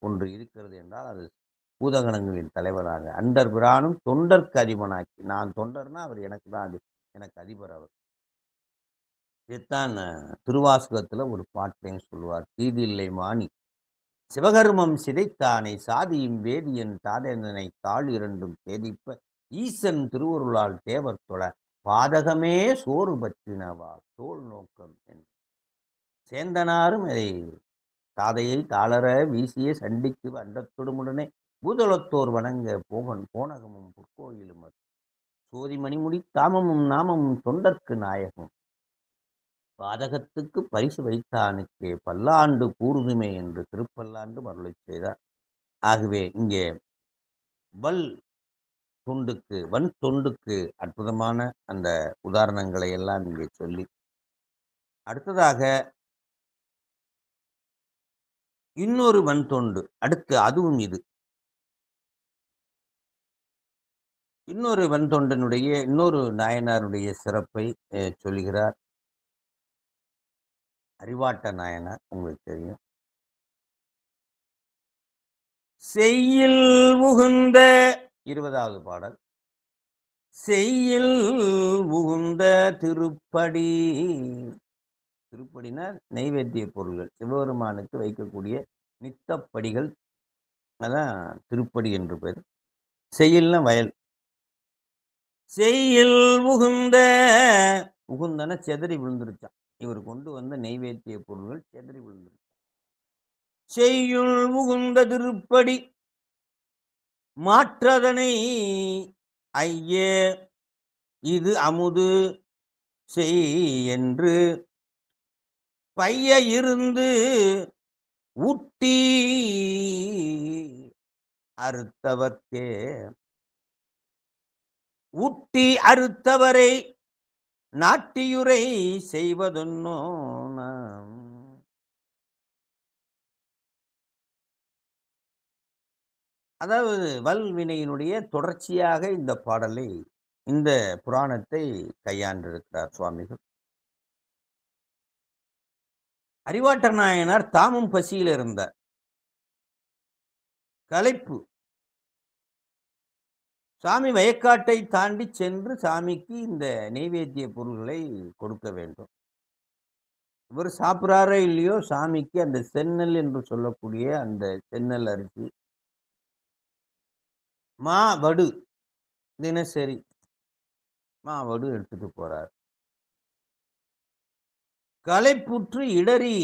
ஒன்று இருக்கிறது என்றால் அது பூதகணங்களின் தலைவராக அண்டர் பிரானும் தொண்டர்க்கு அதிபனாக்கி, நான் தொண்டர்னா அவர் எனக்கு தான் எனக்கு அதிபர் அவர். இதைத்தான் திருவாசகத்துல ஒரு பாட்டையும் சொல்லுவார். தீதில்லை மாணி சிவகர்மம் சிதைத்தானை சாதியும் வேதியன் தாதேந்தனை தாழ் இரண்டும் சேதிப்ப ஈசன் திருவருளால் தேவர் தொழ பாதகமே சோறு பற்றினவா தோல் நோக்கம் என்று சேந்தனாரும் அதை தாதையை தாளர வீசிய சண்டிக்கு அண்டத்தொடுமுடனே பூதளத்தோர் வணங்க போகன் போனகமும் பொற்கோயிலும் சோதி மணிமுடி தாமமும் நாமமும் தொண்டர்க்கு நாயகம் பாதகத்துக்கு பரிசு வைத்தானுக்கே பல்லாண்டு கூறுதுமே என்று திருப்பல்லாண்டு மருளை செய்தார். ஆகவே இங்கே வன் தொண்டுக்கு அற்புதமான அந்த உதாரணங்களை எல்லாம் இங்கே சொல்லி, அடுத்ததாக இன்னொரு வன் தொண்டு, அடுத்து அதுவும் இது இன்னொரு வன் தொண்டனுடைய இன்னொரு நாயனாருடைய சிறப்பை சொல்லுகிறார். அறிவாட்ட நாயனார், உங்களுக்கு தெரியும். செய்யில் உகுந்த 20வது பாடல். செய்யில் உகுந்த திருப்படி, திருப்படினா நைவேத்திய பொருள்கள், சிவபெருமானுக்கு வைக்கக்கூடிய நித்தப்படிகள், அதான் திருப்படி என்று பெயர். செய்யல்னா வயல். செய்யில் உகுந்தன செதறி விழுந்துருச்சாம். இவர் கொண்டு வந்த நெய்வேத்திய பொருள்கள் செதறி விழுந்துருச்சு. செய்யுள் உகுந்த திருப்படி மாற்றதனை ஐய இது அமுது செய் என்று பைய இருந்து ஊட்டி அறுத்தவர்க்கே ஊட்டி அறுத்தவரை நாட்டியுரை செய்வதொன்னோ நாம். அதாவது வல்வினையினுடைய தொடர்ச்சியாக இந்த பாடலை, இந்த புராணத்தை கையாண்டிருக்கிறார் சுவாமிகள். அறிவாற்றர் நாயனார் தாமும் பசியில் இருந்தார். களைப்பு. சாமி வயக்காட்டை தாண்டி சென்று சாமிக்கு இந்த நெய்வேத்திய பொருள்களை கொடுக்க வேண்டும். இவர் சாப்பிட்றாரோ இல்லையோ, சாமிக்கு அந்த செந்நெல் என்று சொல்லக்கூடிய அந்த செந்நெல் அரிசி, மாவடு, தினசரி மாவடு எடுத்துட்டு போறார். களைப்புற்று இடறி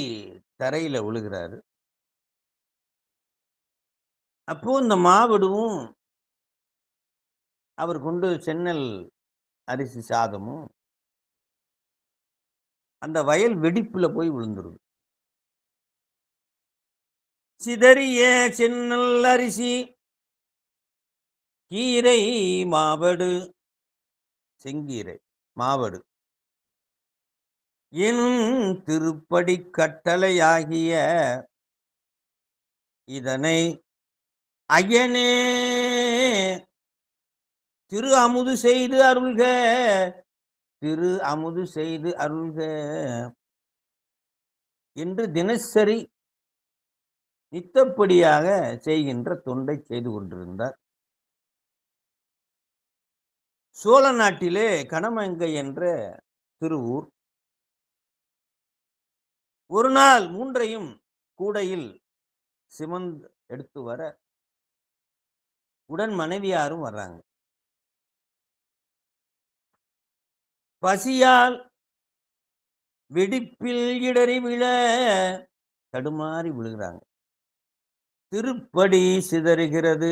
தரையில விழுகிறாரு. அப்போ இந்த மாவடுவும் அவர் கொண்டு செந்நெல் அரிசி சாதமும் அந்த வயல் வெடிப்புல போய் விழுந்துருது. சிதறிய செந்நெல் அரிசி கீரை மாவடு, செங்கீரை மாவடு எனும் திருப்படி கட்டளையாகிய இதனை ஐயனே திரு அமுது செய்து அருள்க, திரு அமுது செய்து அருள்க என்று தினசரி நித்தப்படியாக செய்கின்ற தொண்டை செய்து கொண்டிருந்தார். சோழ நாட்டிலே கணமங்கை என்ற திருவூர். ஒரு நாள் மூன்றையும் கூடையில் சிமந்து எடுத்து வர உடன் மனைவியாரும் வர்றாங்க. பசியால் வெடிப்பில் இடறி விழ தடுமாறி விழுகிறாங்க. திருப்படி சிதறுகிறது.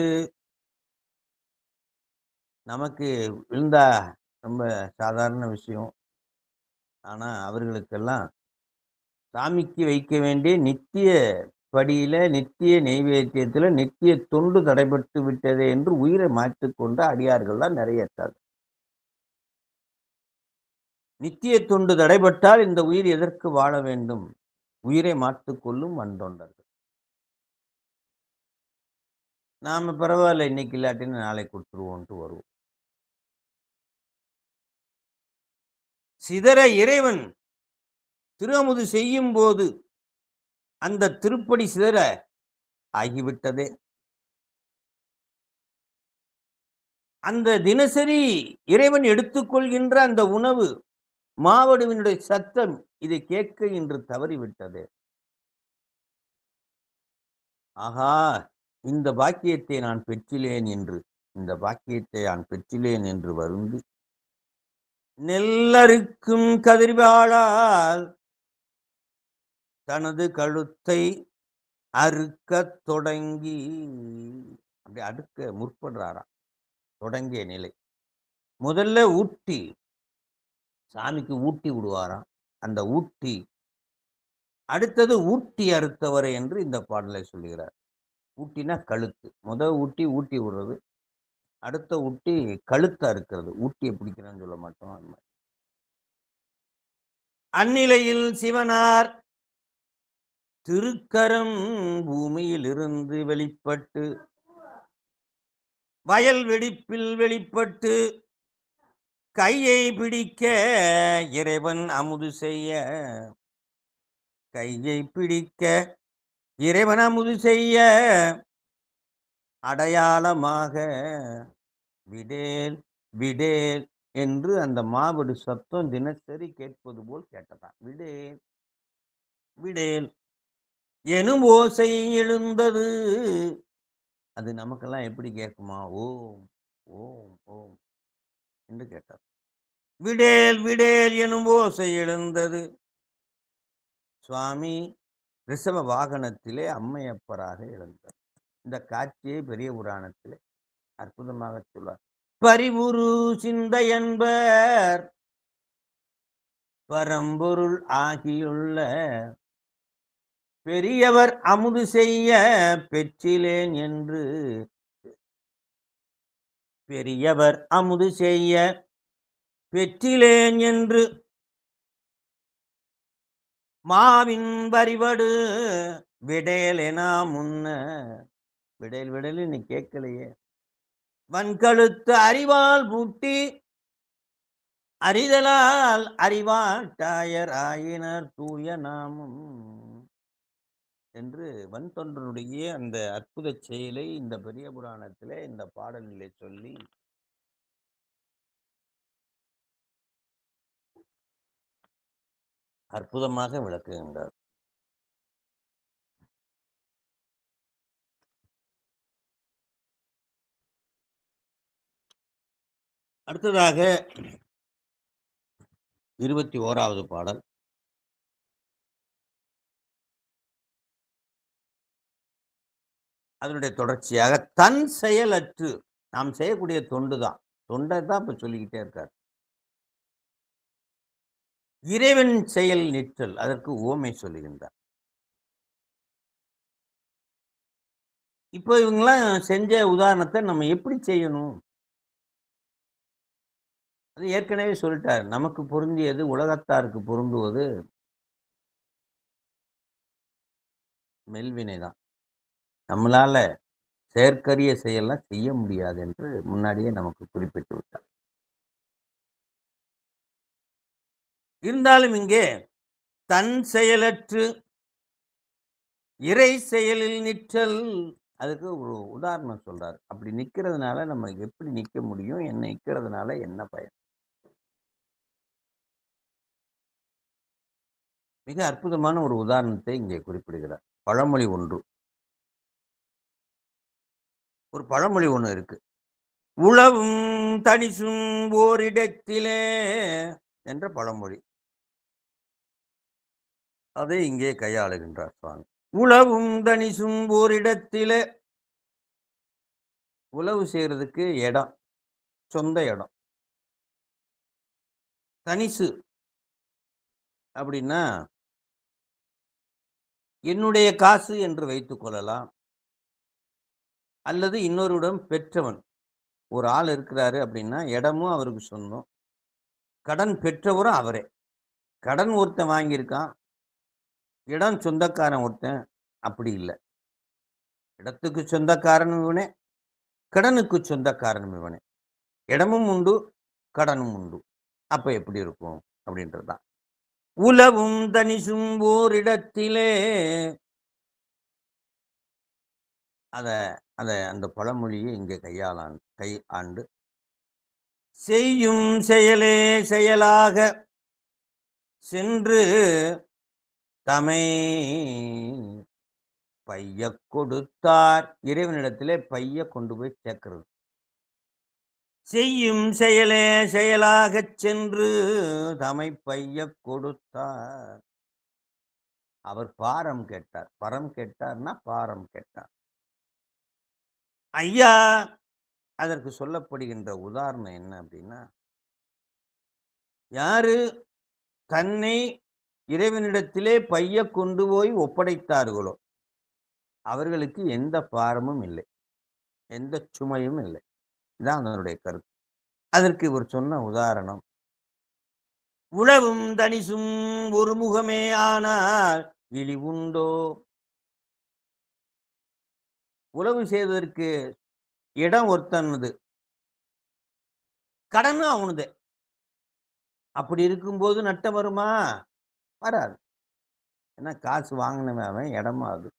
நமக்கு விழுந்தா ரொம்ப சாதாரண விஷயம். ஆனா அவர்களுக்கெல்லாம் சாமிக்கு வைக்க வேண்டிய நித்திய படியில, நித்திய நெய்வேத்தியத்துல நித்திய தொண்டு தடைபட்டு விட்டதே என்று உயிரை மாற்றிக்கொண்ட அடியார்கள் தான் நிறைய இருக்காங்க. நித்திய தொண்டு தடைபட்டால் இந்த உயிர் எதற்கு வாழ வேண்டும்? உயிரை மாற்றிக்கொள்ளும் வந்தொண்டர்கள். நாம பரவாயில்ல, இன்னைக்கு இல்லாட்டின்னு நாளை கொடுத்துருவோன்ட்டு வருவோம். சிதற இறைவன் திருஅமுது செய்யும் போது அந்த திருப்படி சிதற ஆகிவிட்டதே. அந்த தினசரி இறைவன் எடுத்துக்கொள்கின்ற அந்த உணவு மாவடுவினுடைய சத்தம் இதை கேட்க இன்று தவறிவிட்டது. ஆகா, இந்த பாக்கியத்தை நான் பெற்றிலேன் என்று, இந்த பாக்கியத்தை நான் பெற்றிலேன் என்று வருந்தி நெல்லறுக்கும் கதிர்வாளால் தனது கழுத்தை அறுக்கத் தொடங்கி, அப்படி அடுக்க முற்படுறாராம். தொடங்கிய நிலை. முதல்ல ஊட்டி, சாமிக்கு ஊட்டி விடுவாராம். அந்த ஊட்டி அடுத்தது ஊட்டி அறுத்தவரை என்று இந்த பாடலை சொல்லுகிறார். ஊட்டினா கழுத்து. ஊட்டி ஊட்டி விடுறது, அடுத்த ஊட்டி கழுத்தை அறுக்கிறது. ஊட்டியை பிடிக்கிறேன்னு சொல்ல மாட்டோம். அந்நிலையில் சிவனார் திருக்கரம் பூமியில் இருந்து வெளிப்பட்டு வயல் வெடிப்பில் வெளிப்பட்டு கையை பிடிக்க இறைவன் அமுது செய்ய, கையை பிடிக்க இறைவன் அமுது செய்ய அடையாளமாக விடேல் விடேல் என்று அந்த மாவடு சத்தம் தினசரி கேட்பது போல் கேட்டதான். விடேல் விடேல் எனும் ஓசை எழுந்தது. அது நமக்கெல்லாம் எப்படி கேட்குமா? ஓம், ஓம், ஓம் என்று கேட்டார். விடேல் விடேல் எனும் ஓசை எழுந்தது. சுவாமி ரிஷப வாகனத்திலே அம்மையப்பராக எழுந்தார். இந்த காட்சியை பெரிய புராணத்திலே அற்புதமாக சொல்வார். பரிவுரு சிந்தை என்பர் பரம்பொருள் ஆகியுள்ள பெரியவர் அமுது செய்ய பெற்றிலேன் என்று பெரியவர் அமுது செய்ய பெற்றிலேன் என்று மாவின் வரிவடு விடேலெனா முன்ன விடேல் விடல் நீ கேட்கலையே. வன்கழுத்து அறிவால் பூட்டி அறிதலால் அறிவாட்டாயர் ஆயினர் தூய நாமும் என்று வன்தொண்டனுடைய அந்த அற்புத செயலை இந்த பெரிய புராணத்திலே இந்த பாடலிலே சொல்லி அற்புதமாக விளக்குகின்றார். அடுத்ததாக 21வது பாடல். அதனுடைய தொடர்ச்சியாக தன் செயலற்று நாம் செய்யக்கூடிய தொண்டு தான். தொண்டை தான் இப்ப சொல்லிக்கிட்டே இருக்கார். இறைவன் செயல் நிற்றல் அதற்கு உவமை சொல்லுகின்றார். இப்போ இவங்கெல்லாம் செஞ்ச உதாரணத்தை நம்ம எப்படி செய்யணும்? அது ஏற்கனவே சொல்லிட்டார். நமக்கு பொருந்தியது உலகத்தாருக்கு பொருந்துவது மெல்வினை தான். நம்மளால செயற்கரிய செயல்லாம் செய்ய முடியாது என்று முன்னாடியே நமக்கு குறிப்பிட்டு விட்டார். இருந்தாலும் இங்கே தன் செயலற்று இறை செயலில் நிற்றல் அதுக்கு ஒரு உதாரணம் சொல்றாரு. அப்படி நிக்கிறதுனால நம்ம எப்படி நிக்க முடியும்? என்ன நிக்கிறதுனால என்ன பயன்? மிக அற்புதமான ஒரு உதாரணத்தை இங்கே குறிப்பிடுகிறார். பழமொழி ஒன்று. ஒரு பழமொழி ஒண்ணு இருக்கு. உழவும் தனிசும் ஓரிடத்திலே என்ற பழமொழி. அதை இங்கே கையாளுகின்றார் சுவாமி. உழவும் தனிசும் ஓரிடத்திலே உழவு செய்யறதுக்கு இடம், சொந்த இடம். தனிசு அப்படின்னா என்னுடைய காசு என்று வைத்துக் கொள்ளலாம். அல்லது இன்னொருடம் பெற்றவன் ஒரு ஆள் இருக்கிறாரு அப்படின்னா இடமும் அவருக்கு சொந்தம். கடன் பெற்றவரும் அவரே. கடன் ஒருத்தன் வாங்கியிருக்கான். இடம் சொந்தக்காரன் ஒருத்தன். அப்படி இல்லை. இடத்துக்கு சொந்தக்காரனும் இவனே, கடனுக்கு சொந்தக்காரனும் இவனே. இடமும் உண்டு, கடனும் உண்டு. அப்ப எப்படி இருக்கும் அப்படின்றதுதான். உலவும் தனிசும் ஓரிடத்திலே அந்த பழமொழியை இங்கே கை ஆண்டு செய்யும் செயலே செயலாக சென்று தமை பைய கொடுத்தார். இறைவனிடத்திலே பைய கொண்டு போய் சேர்க்கிறது. செய்யும் செயலே செயலாகச் சென்று தமை பைய கொடுத்தார். அவர் பாரம் கேட்டார். பரம் கேட்டார்னா பாரம் கேட்டார். ஐயா அதற்கு சொல்லப்படுகின்ற உதாரணம் என்ன அப்படின்னா, யாரு தன்னை இறைவனிடத்திலே பைய கொண்டு போய் ஒப்படைத்தார்களோ அவர்களுக்கு எந்த பாரமும் இல்லை, எந்த சுமையும் இல்லை. இதான் அதனுடைய கருத்து. அதற்கு இவர் சொன்ன உதாரணம், உழவும் தனிசும் ஒரு முகமே ஆனால் இழி உண்டோ. உழவு செய்வதற்கு இடம் ஒருத்தனது, கடனும் அவனுது. அப்படி இருக்கும்போது நட்டம் வருமா? வராது. ஏன்னா காசு வாங்கினவன் அவன், இடமா அது.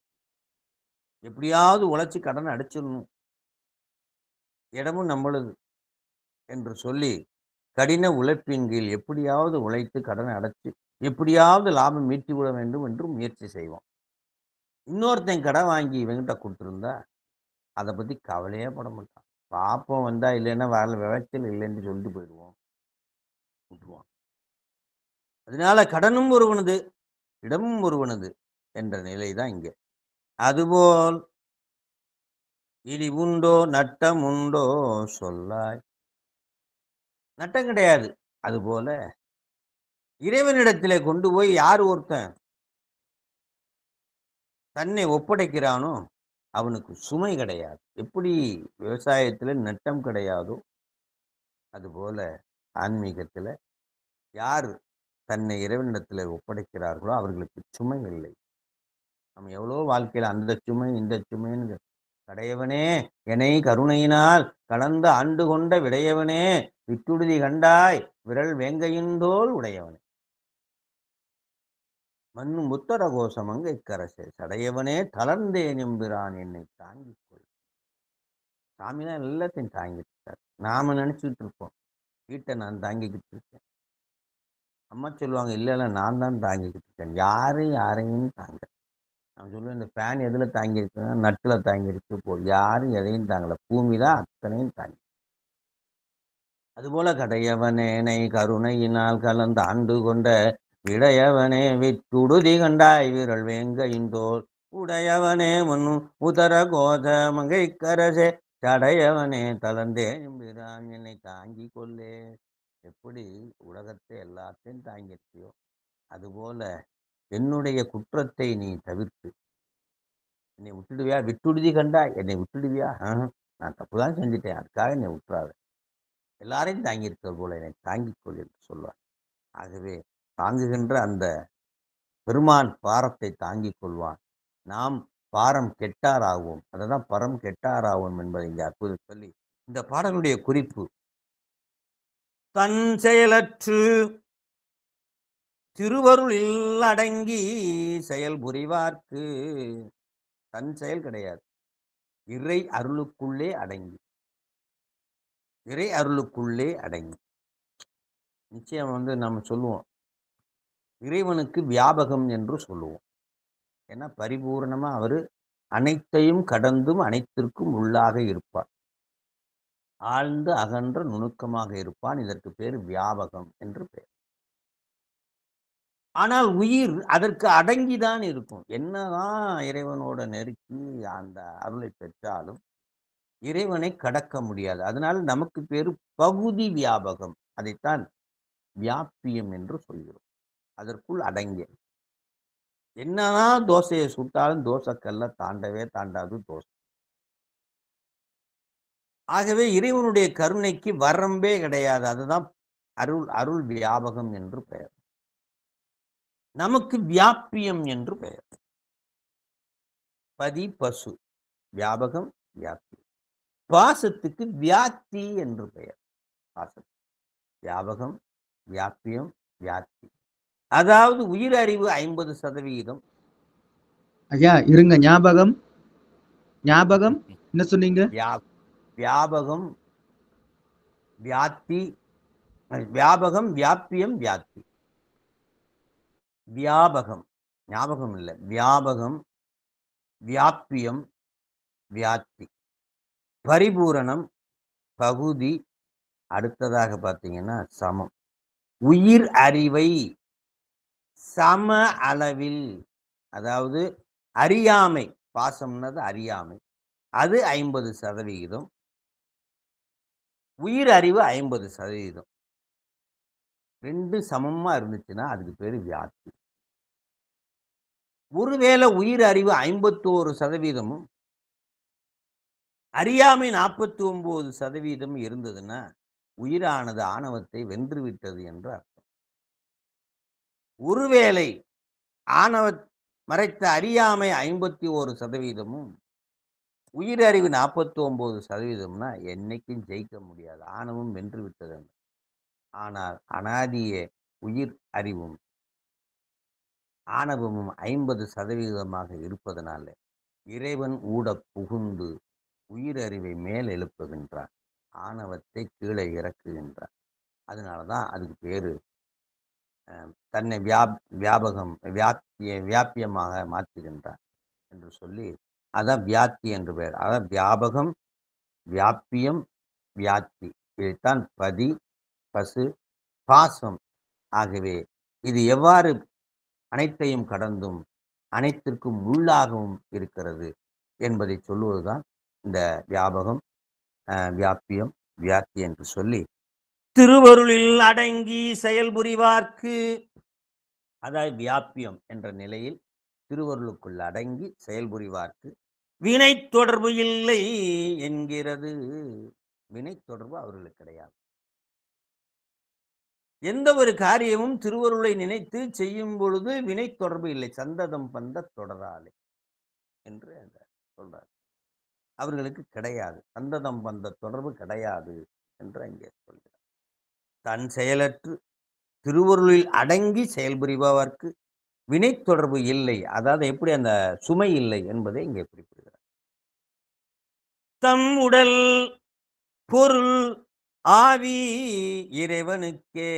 எப்படியாவது உழைச்சி கடனை அடைச்சிடணும், இடமும் நம்மளுது என்று சொல்லி கடின உழைப்பின் கீழ் எப்படியாவது உழைத்து கடனை அடைச்சு எப்படியாவது லாபம் மீட்டி விட வேண்டும் என்று முயற்சி செய்வோம். இன்னொருத்தன் கடன் வாங்கி இவங்கிட்ட கொடுத்துருந்தா அதை பத்தி கவலையே பட மாட்டான். பாப்பம் வந்தா இல்லைன்னா வரல, விளைச்சல் இல்லைன்னு சொல்லிட்டு போயிடுவோம், விட்டுருவான். அதனால கடனும் ஒருவனது, இடமும் ஒருவனது என்ற நிலை தான் இங்க. அதுபோல் இடி உண்டோ நட்டம் உண்டோ சொல்லாய், நட்டம் கிடையாது. அதுபோல இறைவனிடத்திலே கொண்டு போய் யார் ஒருத்தன் தன்னை ஒப்படைக்கிறானோ அவனுக்கு சுமை கிடையாது. எப்படி விவசாயத்துல நட்டம் கிடையாதோ அதுபோல ஆன்மீகத்துல யார் தன்னை இறைவனிடத்துல ஒப்படைக்கிறார்களோ அவர்களுக்கு சுமை இல்லை. நம்ம எவ்வளோ வாழ்க்கையில அந்த சுமை இந்த சுமைன்னு, கடையவனே என்னை கருணையினால் கலந்து ஆண்டு கொண்ட விடையவனே விட்டுடுதி கண்டாய் விரல் வேங்கையுந்தோள் உடையவனே மண்ணு முத்தர கோஷமங்க இக்கரசே சடையவனே தளர்ந்தேன் எம்பிரான் என்னை தாங்கிக் கொள். சாமி தான் எல்லாத்தையும் தாங்கிட்டு இருக்காரு. நாம நினைச்சுக்கிட்டு இருப்போம் வீட்டை நான் தாங்கிக்கிட்டு இருக்கேன். அம்மா சொல்லுவாங்க, இல்லை இல்லை நான் தான் தாங்கிக்கிட்டு இருக்கேன். யாரையும் தாங்க. நான் சொல்லுவேன், இந்த ஃபேன் எதில் தாங்கியிருக்குன்னா நட்டில் தாங்கியிருக்கு. போ, யாரும் எதையும் தாங்கலை, பூமி தான் அத்தனையும் தாங்கி. அதுபோல கடையவனேனை கருணையினால் கலந்து ஆண்டு கொண்ட விடையவனே விட்டுடுதி கண்டாய் விரல் வேங்கையுந்தோள் உடையவனே மண்ணு உதர கோத மங்கை கரசே சடையவனே தளர்ந்தேன் எம்பிரான் என்னை தாங்கி கொள்ளே. எப்படி உலகத்தை எல்லாத்தையும் தாங்கியிருக்கியோ அதுபோல என்னுடைய குற்றத்தை நீ தவிர்த்து என்னை விட்டுடுவியா? விட்டுடுதி கண்டா என்னை விட்டுடுவியா? நான் தப்புதான் செஞ்சுட்டேன், அதுக்காக என்னை விட்டுறாத. எல்லாரையும் தாங்கியிருக்கிற போல என்னை தாங்கிக் கொள் என்று சொல்வார். ஆகவே தாங்குகின்ற அந்த பெருமான் பாரத்தை தாங்கிக் கொள்வான். நாம் பாரம் கெட்டாராவோம். அதுதான் பரம் கெட்டாராவோம் என்பதை இங்கே அற்புதம் சொல்லி இந்த பாடலுடைய குறிப்பு, தன் செயலற்று திருவருளில் அடங்கி செயல் புரிவார்க்கு. தன் செயல் கிடையாது, இறை அருளுக்குள்ளே அடங்கி, இறை அருளுக்குள்ளே அடங்கி. நிச்சயம் நம்ம சொல்லுவோம் இறைவனுக்கு வியாபகம் என்று சொல்லுவோம். ஏன்னா பரிபூர்ணமா அவரு அனைத்தையும் கடந்தும் அனைத்திற்கும் உள்ளாக இருப்பார். ஆழ்ந்து அகன்ற நுணுக்கமாக இருப்பான். இதற்கு பேர் வியாபகம் என்று பெயர். ஆனால் உயிர் அதற்கு அடங்கிதான் இருக்கும். என்னதான் இறைவனோட நெருக்கி அந்த அருளை பெற்றாலும் இறைவனை கடக்க முடியாது. அதனால நமக்கு பேரு பகுதி வியாபகம். அதைத்தான் வியாபியம் என்று சொல்கிறோம். அதற்குள் அடங்கிய, என்னதான் தோசையை சுட்டாலும் தோசைக்கல்ல தாண்டவே தாண்டாது தோசை. ஆகவே இறைவனுடைய கருணைக்கு வரம்பே கிடையாது. அதுதான் அருள் வியாபகம் என்று பெயர். நமக்கு வியாபியம் என்று பெயர். பதி பசு, வியாபகம் வியாப்தி. பாசத்துக்கு வியாப்தி என்று பெயர். பாசம் வியாபகம் வியாபியம் வியாப்தி. அதாவது உயிர் அறிவு 50%. ஐயா இருங்க, ஞாபகம் ஞாபகம் என்ன சொன்னீங்க? வியாபகம் வியாப்தி, வியாபகம் வியாபியம் வியாப்தி. வியாபகம் ஞாபகம் இல்லை, வியாபகம் வியாபியம் வியாப்தி. பரிபூரணம் பகுதி. அடுத்ததாக பார்த்தீங்கன்னா சமம். உயிர் அறிவை சம அளவில், அதாவது அறியாமை, பாசம்னது அறியாமை, அது 50%. உயிர் அறிவு 50%. ரெண்டு சமமா இருந்துச்சுன்னா அதுக்கு பேரு வியாப்தி. ஒருவேளை உயிர் அறிவு 51%, அறியாமை 49% இருந்ததுன்னா உயிரானது ஆணவத்தை வென்றுவிட்டது என்று அர்த்தம். ஒருவேளை ஆணவ மறைத்த அறியாமை 51%, உயிர் அறிவு 49%, என்னைக்கும் ஜெயிக்க முடியாது, ஆணவம் வென்று விட்டது. ஆனால் அனாதிய உயிர் அறிவும் ஆணவமும் 50% இருப்பதனால இறைவன் ஊட புகுந்து உயிர் அறிவை மேல் எழுப்புகின்றார், ஆணவத்தை கீழே இறக்குகின்றார். அதனாலதான் அதுக்கு பேரு தன்னை வியாபகம் வியாபியமாக மாற்றுகின்றார் என்று சொல்லி அதான் வியாப்தி என்று பெயர். அதான் வியாபகம், வியாபியம், வியாப்தி. இதைத்தான் பதி, பசு, பாசம். ஆகவே இது எவ்வாறு அனைத்தையும் கடந்தும் அனைத்திற்கும் உள்ளாகவும் இருக்கிறது என்பதை சொல்லுவதுதான் இந்த வியாபகம், வியாபியம், வியாப்தி என்று சொல்லி திருவருளில் அடங்கி செயல்புரிவார்க்கு, அதாவது வியாபியம் என்ற நிலையில் திருவருளுக்குள் அடங்கி செயல்புரிவார்க்கு வினை தொடர்பு இல்லை என்கிறது. வினை தொடர்பு அவர்களுக்கு கிடையாது. எந்த ஒரு காரியமும் திருவருளை நினைத்து செய்யும் பொழுது வினை தொடர்பு இல்லை. சந்ததம் பந்த தொடராலே என்று சொல்றார். அவர்களுக்கு கிடையாது. சந்ததம் பந்த தொடர்பு கிடையாது என்று அங்கே சொல்கிறார். தன் செயலற்று திருவருளில் அடங்கி செயல்புரிபவர்க்கு வினை தொடர்பு இல்லை. அதாவது எப்படி அந்த சுமை இல்லை என்பதை இங்கே குறிப்பிடுகிறார். தம் உடல் பொருள் ஆவி இறைவனுக்கே,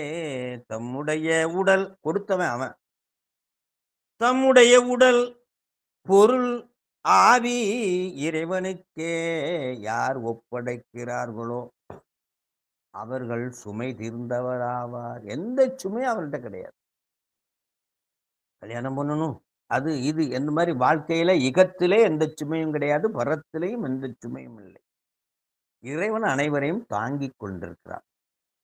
தம்முடைய உடல் கொடுத்தவன் அவன். தம்முடைய உடல் பொருள் ஆவி இறைவனுக்கே யார் ஒப்படைக்கிறார்களோ அவர்கள் சுமை தீர்ந்தவராவார். எந்த சுமையும் அவர்கிட்ட கிடையாது. கல்யாணம் பண்ணணும், அது இது இந்த மாதிரி வாழ்க்கையில இகத்திலே எந்த சுமையும் கிடையாது, பரத்திலேயும் எந்த சுமையும் இல்லை. இறைவன் அனைவரையும் தாங்கி கொண்டிருக்கிறார்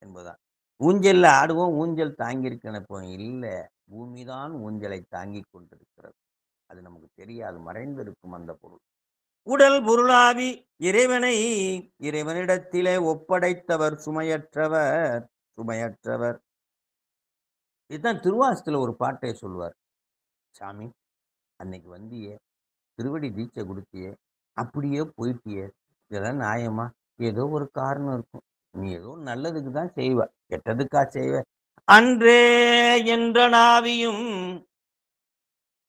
என்பதுதான். ஊஞ்சல்ல ஆடுவோம், ஊஞ்சல் தாங்கி இருக்கணும் இல்லை, பூமிதான் ஊஞ்சலை தாங்கி கொண்டிருக்கிறது. அது நமக்கு தெரியாது, மறைந்திருக்கும் அந்த பொருள். உடல் பொருளாவி இறைவனை இறைவனிடத்திலே ஒப்படைத்தவர் சுமையற்றவர். சுமையற்றவர். இதுதான் திருவாசத்துல ஒரு பாட்டை சொல்வார். சாமி, அன்னைக்கு வந்தியே, திருவடி தீட்சை கொடுத்தியே, அப்படியே போயிட்டியே, இதெல்லாம் நியாயமா? ஏதோ ஒரு காரணம் இருக்கும். நீ ஏதோ நல்லதுக்கு தான் செய்வ, கெட்டதுக்கா செய்வ. அன்றே என்றன் ஆவியும்,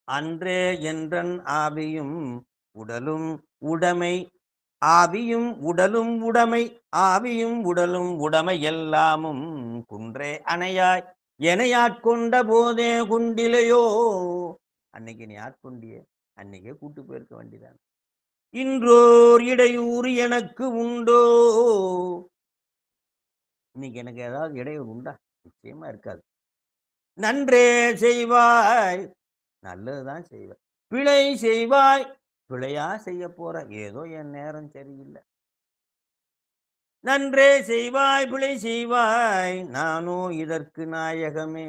அன்றே என்றன் ஆவியும் உடலும் உடைமை, ஆவியும் உடலும் உடைமை, ஆவியும் உடலும் உடைமை எல்லாமும் குன்றே அணையாய் எனையாட்கொண்ட போதே குண்டிலையோ. அன்னைக்கு நீ ஆட்கொண்டியே, அன்னைக்கே கூட்டு போயிருக்க வேண்டியதான். இன்றோர் இடையூறு எனக்கு உண்டோ? இன்னைக்கு எனக்கு ஏதாவது இடையூறு உண்டா? நிச்சயமா இருக்காது. நன்றே செய்வாய், நல்லதுதான் செய்வாய். பிழை செய்வாய், பிழையா செய்ய போற, ஏதோ என் நேரம் சரியில்லை. நன்றே செய்வாய், பிழை செய்வாய், நானோ இதற்கு நாயகமே.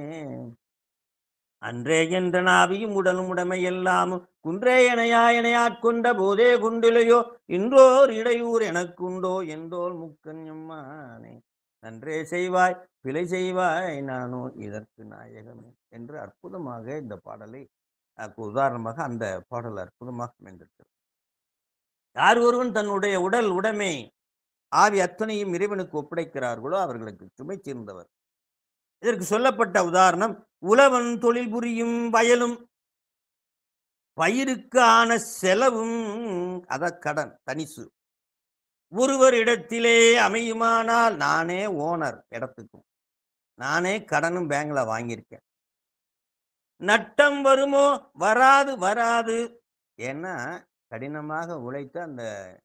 அன்றே என்ற நாவியும் உடலும் உடைமை எல்லாமும் குன்றே எனையாட்கொண்ட போதே குண்டிலையோ. இன்றோர் இடையூர் எனக்குண்டோ என்றோல் முக்கன் எம்மானே. நன்றே செய்வாய், பிழை செய்வாய், நானோ இதற்கு நாயகமே என்று அற்புதமாக இந்த பாடலை உதாரணமாக அந்த பாடல் அற்புதமாக அமைந்திருக்கிறது. யார் ஒருவன் தன்னுடைய உடல் உடைமை ஆவி அத்தனையும் இறைவனுக்கு ஒப்படைக்கிறார்களோ அவர்களுக்கு சுமை சேர்ந்தவர். இதற்கு சொல்லப்பட்ட உதாரணம், உழவன் தொழில் புரியும் வயலும் பயிருக்கு ஆன செலவும், அத கடன் தனிசு ஒருவர் இடத்திலே அமையுமானால், நானே ஓனர் இடத்துக்கும், நானே கடனும் பேங்க்ல வாங்கியிருக்கேன், நட்டம் வருமோ? வராது வராது. ஏன்னா கடினமாக உழைத்து அந்த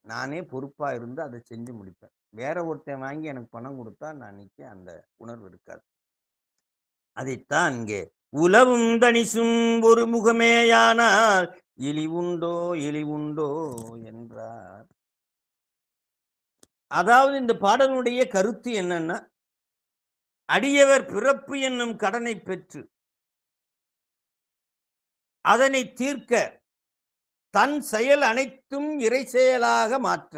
நானே பொறுப்பா இருந்து அதை செஞ்சு முடிப்பேன். வேற ஒருத்தன் வாங்கி எனக்கு பணம் கொடுத்தா நான் நிற்க அந்த உணர்வு இருக்காது. அதைத்தான் இங்கே உலவும் தனிசும் ஒரு முகமேயானால் இழிவுண்டோ இழிவுண்டோ என்றார். அதாவது இந்த பாடலுடைய கருத்து என்னன்னா, அடியவர் பிறப்பு என்னும் கடனை பெற்று அதனை தீர்க்க தன் செயல் அனைத்தும் இறை செயலாக மாற்ற,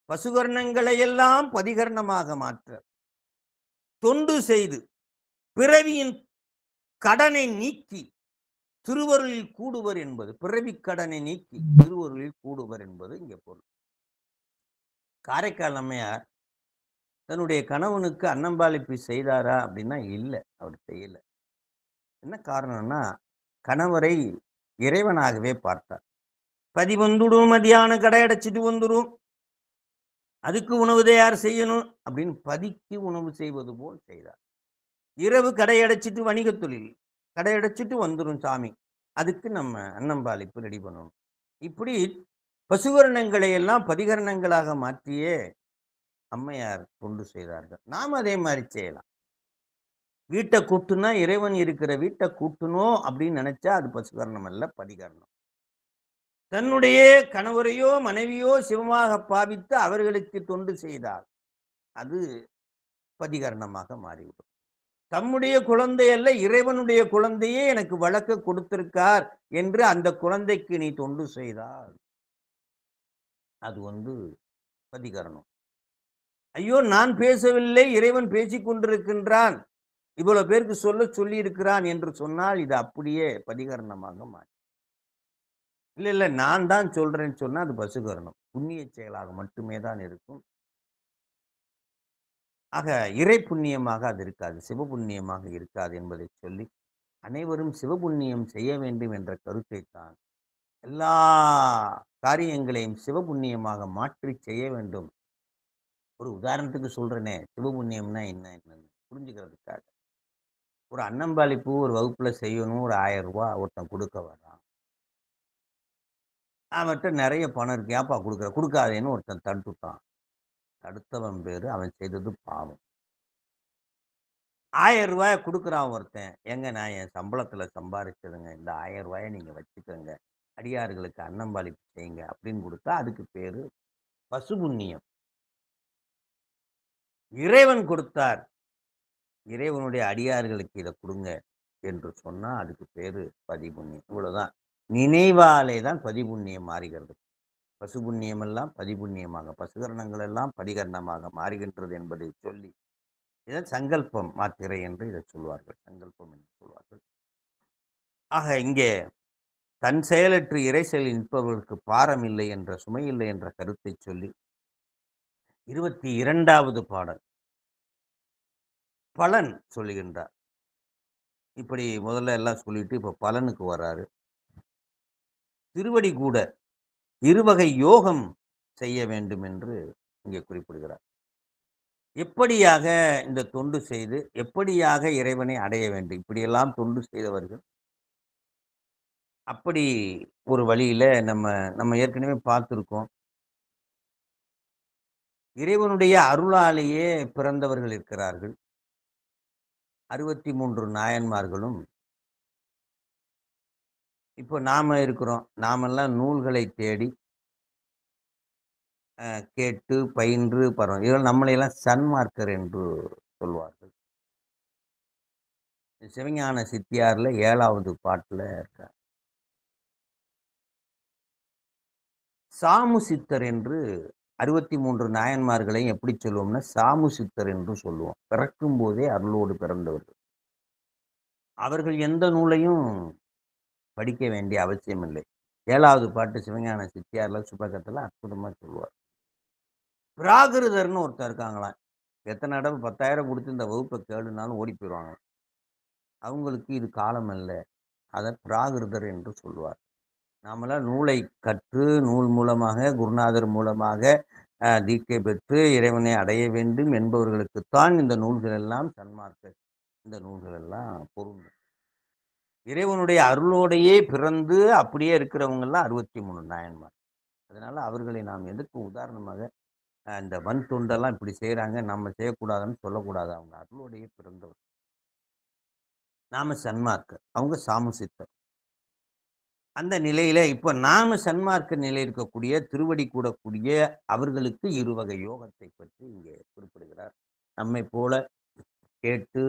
பசுகர்ணங்களை எல்லாம் பதிகர்ணமாக மாற்ற தொண்டு செய்து பிறவியின் கடனை நீக்கி திருவருளில் கூடுவர் என்பது, பிறவி கடனை நீக்கி திருவருளில் கூடுவர் என்பது இங்கே பொருள். காரைக்கால் அம்மையார் தன்னுடைய கணவனுக்கு அன்னம்பாளிப்பு செய்தாரா அப்படின்னா இல்லை, அவர் செய்யல. என்ன காரணம்னா, கணவரை இறைவனாகவே பார்த்தார். பதி வந்துடும், மதியான கடை அடைச்சிட்டு வந்துடும், அதுக்கு உணவு தயார் செய்யணும் அப்படின்னு பதிக்கு உணவு செய்வது போல் செய்தார். இரவு கடை அடைச்சிட்டு வணிக தொழில் கடை அடைச்சிட்டு வந்துடும் சாமி, அதுக்கு நம்ம அன்னம்பாளிப்பு ரெடி பண்ணணும். இப்படி பசுவர்ணங்களை எல்லாம் பதிகரணங்களாக மாற்றியே அம்மையார் தொண்டு செய்தார்கள். நாம் அதே மாதிரி செய்யலாம். வீட்டை கூட்டுனா இறைவன் இருக்கிற வீட்டை கூட்டணும் அப்படின்னு நினைச்சா அது பசுகரணம் அல்ல, பதிகரணம். தன்னுடைய கணவரையோ மனைவியோ சிவமாக பாவித்து அவர்களுக்கு தொண்டு செய்தார், அது பதிகரணமாக மாறிவிடும். தம்முடைய குழந்தை அல்ல, இறைவனுடைய குழந்தையே எனக்கு வளர்க்க கொடுத்திருக்கார் என்று அந்த குழந்தைக்கு நீ தொண்டு செய்தால் அது பதிகரணம். ஐயோ நான் பேசவில்லை, இறைவன் பேசிக் கொண்டிருக்கின்றான், இவ்வளவு பேருக்கு சொல்லி இருக்கிறான் என்று சொன்னால் இது அப்படியே பதிகரணமாக மாறி. இல்ல நான் தான் சொல்றேன்னு சொன்னா அது பசுகரணம், புண்ணிய செயலாக மட்டுமே தான் இருக்கும். ஆக இறை புண்ணியமாக அது இருக்காது, சிவபுண்ணியமாக இருக்காது என்பதை சொல்லி அனைவரும் சிவபுண்ணியம் செய்ய வேண்டும் என்ற கருத்தை தான் எல்லா காரியங்களையும் சிவபுண்ணியமாக மாற்றி செய்ய வேண்டும். ஒரு உதாரணத்துக்கு சொல்றேனே, சிவபுண்ணியம்னா என்னன்னு புரிஞ்சுக்கிறதுக்காக. ஒரு அன்னம்பாளிப்பு ஒரு வகுப்புல செய்யணும், ஒரு 1000 ரூபாய் ஒருத்தன் கொடுக்க வர்றான். அவன்கிட்ட நிறைய பணம் இருக்கு, ஏப்பா கொடுக்குற, கொடுக்காதேன்னு ஒருத்தன் தடுத்துட்டான். தடுத்தவன் பேரு அவன் செய்தது பாவம். 1000 ரூபாய கொடுக்குறான் ஒருத்தன், எங்க நான் என் சம்பளத்துல சம்பாதிச்சதுங்க, இந்த 1000 ரூபாய நீங்க வச்சுக்கோங்க, அடியார்களுக்கு அன்னம்பாளிப்பு செய்யுங்க அப்படின்னு கொடுத்தா அதுக்கு பேரு பசுபுண்ணியம். இறைவன் கொடுத்தார், இறைவனுடைய அடியார்களுக்கு இதை கொடுங்க என்று சொன்னா அதுக்கு பேரு பதிபுண்ணியம். இவ்வளவுதான். நினைவாலே தான் பதிபுண்ணியம் மாறுகிறது. பசுபுண்ணியம் எல்லாம் பதிபுண்ணியமாக, பசுகரணங்கள் எல்லாம் பதிகரணமாக மாறுகின்றது என்பதை சொல்லி இதை சங்கல்பம் மாத்திரை என்று இதை சொல்வார்கள், சங்கல்பம் என்று சொல்வார்கள். ஆக இங்கே தன் செயலற்று இறை செயலில் நிற்பவர்களுக்கு பாரம் இல்லை என்ற, சுமை இல்லை என்ற கருத்தை சொல்லி 22வது பாடல் பலன் சொல்லுகின்றார். இப்படி முதல்ல எல்லாம் சொல்லிட்டு இப்ப பலனுக்கு வராரு. திருவடி கூட இருவகை யோகம் செய்ய வேண்டும் என்று இங்கே குறிப்பிடுகிறார். எப்படியாக இந்த தொண்டு செய்து எப்படியாக இறைவனை அடைய வேண்டும், இப்படியெல்லாம் தொண்டு செய்தவர்கள் அப்படி ஒரு வழியில நம்ம நம்ம ஏற்கனவே பார்த்திருக்கோம். இறைவனுடைய அருளாலேயே பிறந்தவர்கள் இருக்கிறார்கள். 63 நாயன்மார்களும் இப்போ நாம இருக்கிறோம். நாமெல்லாம் நூல்களை தேடி கேட்டு பயின்று பரவும். இதனால் நம்மளையெல்லாம் சன்மார்க்கர் என்று சொல்வார்கள். சிவஞான சித்தியார்ல 7வது பாட்டுல இருக்கார். சாமு சித்தர் என்று 63 நாயன்மார்களையும் எப்படி சொல்லுவோம்னா சாமு சித்தர் என்று சொல்லுவோம். பிறக்கும் போதே அருளோடு பிறந்தவர்கள். அவர்கள் எந்த நூலையும் படிக்க வேண்டிய அவசியம் இல்லை. 7வது பாட்டு சிவஞான சித்தியார்ல சுபகத்துல அற்புதமா சொல்லுவார். பிராகிருதர்னு ஒருத்தர் இருக்காங்களாம். எத்தனை தடவை 10,000 கொடுத்து இந்த வகுப்பை கேளுனாலும் ஓடி போயிடுவாங்க. அவங்களுக்கு இது காலம் அல்ல. அதை பிராகிருதர் என்று சொல்வார். நாமெல்லாம் நூலை கற்று நூல் மூலமாக குருநாதர் மூலமாக தீட்சை பெற்று இறைவனை அடைய வேண்டும் என்பவர்களுக்குத்தான் இந்த நூல்கள் எல்லாம் சன்மார்க்க, இந்த நூல்கள் எல்லாம் பொருந்தும். இறைவனுடைய அருளோடையே பிறந்து அப்படியே இருக்கிறவங்க எல்லாம் 63 நாயன்மார். அதனால அவர்களை நாம் எதுக்கு உதாரணமாக இந்த வன் தொண்டெல்லாம் இப்படி செய்யறாங்க, நம்ம செய்யக்கூடாதுன்னு சொல்லக்கூடாது. அவங்க அருளோடையே பிறந்தவர். நாம சன்மார்க்க, அவங்க சாமுசித்தர். அந்த நிலையில இப்ப நாம சன்மார்க்க நிலை இருக்கக்கூடிய திருவடி கூடக்கூடிய அவர்களுக்கு இருவகை யோகத்தை பற்றி இங்கே குறிப்பிடுகிறார். நம்மை போல கேட்டு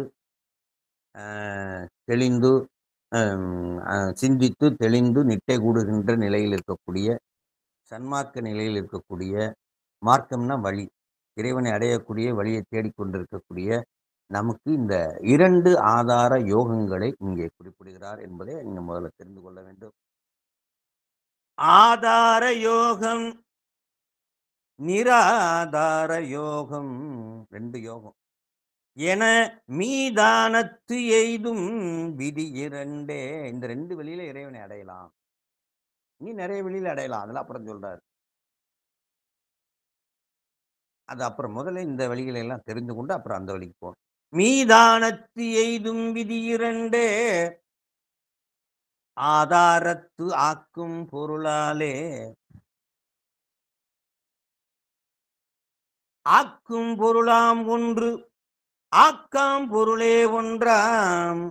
தெளிந்து சிந்தித்து தெளிந்து நிட்டை கூடுகின்ற நிலையில் இருக்கக்கூடிய, சன்மார்க்க நிலையில் இருக்கக்கூடிய, மார்க்கம்னா வழி, இறைவனை அடையக்கூடிய வழியை தேடிக்கொண்டிருக்கக்கூடிய நமக்கு இந்த 2 ஆதார யோகங்களை இங்கே குறிப்பிடுகிறார் என்பதை நீங்க முதல்ல தெரிந்து கொள்ள வேண்டும். ஆதார யோகம், நிராதார யோகம், 2 யோகம் என மீதானத்து எய்தும் விதி 2. இந்த 2 வழியில இறைவனை அடையலாம். நீ நிறைய வழியில அடையலாம், அதெல்லாம் அப்புறம் சொல்றாரு. அது அப்புறம் முதல்ல இந்த வழிகளை எல்லாம் தெரிந்து கொண்டு அப்புறம் அந்த வழிக்கு போகணும். மீதானத்து எய்தும் விதி 2 ஆதாரத்து ஆக்கும் பொருளாலே ஆக்கும் பொருளாம் ஒன்று ஆக்காம் பொருளே ஒன்றாம்.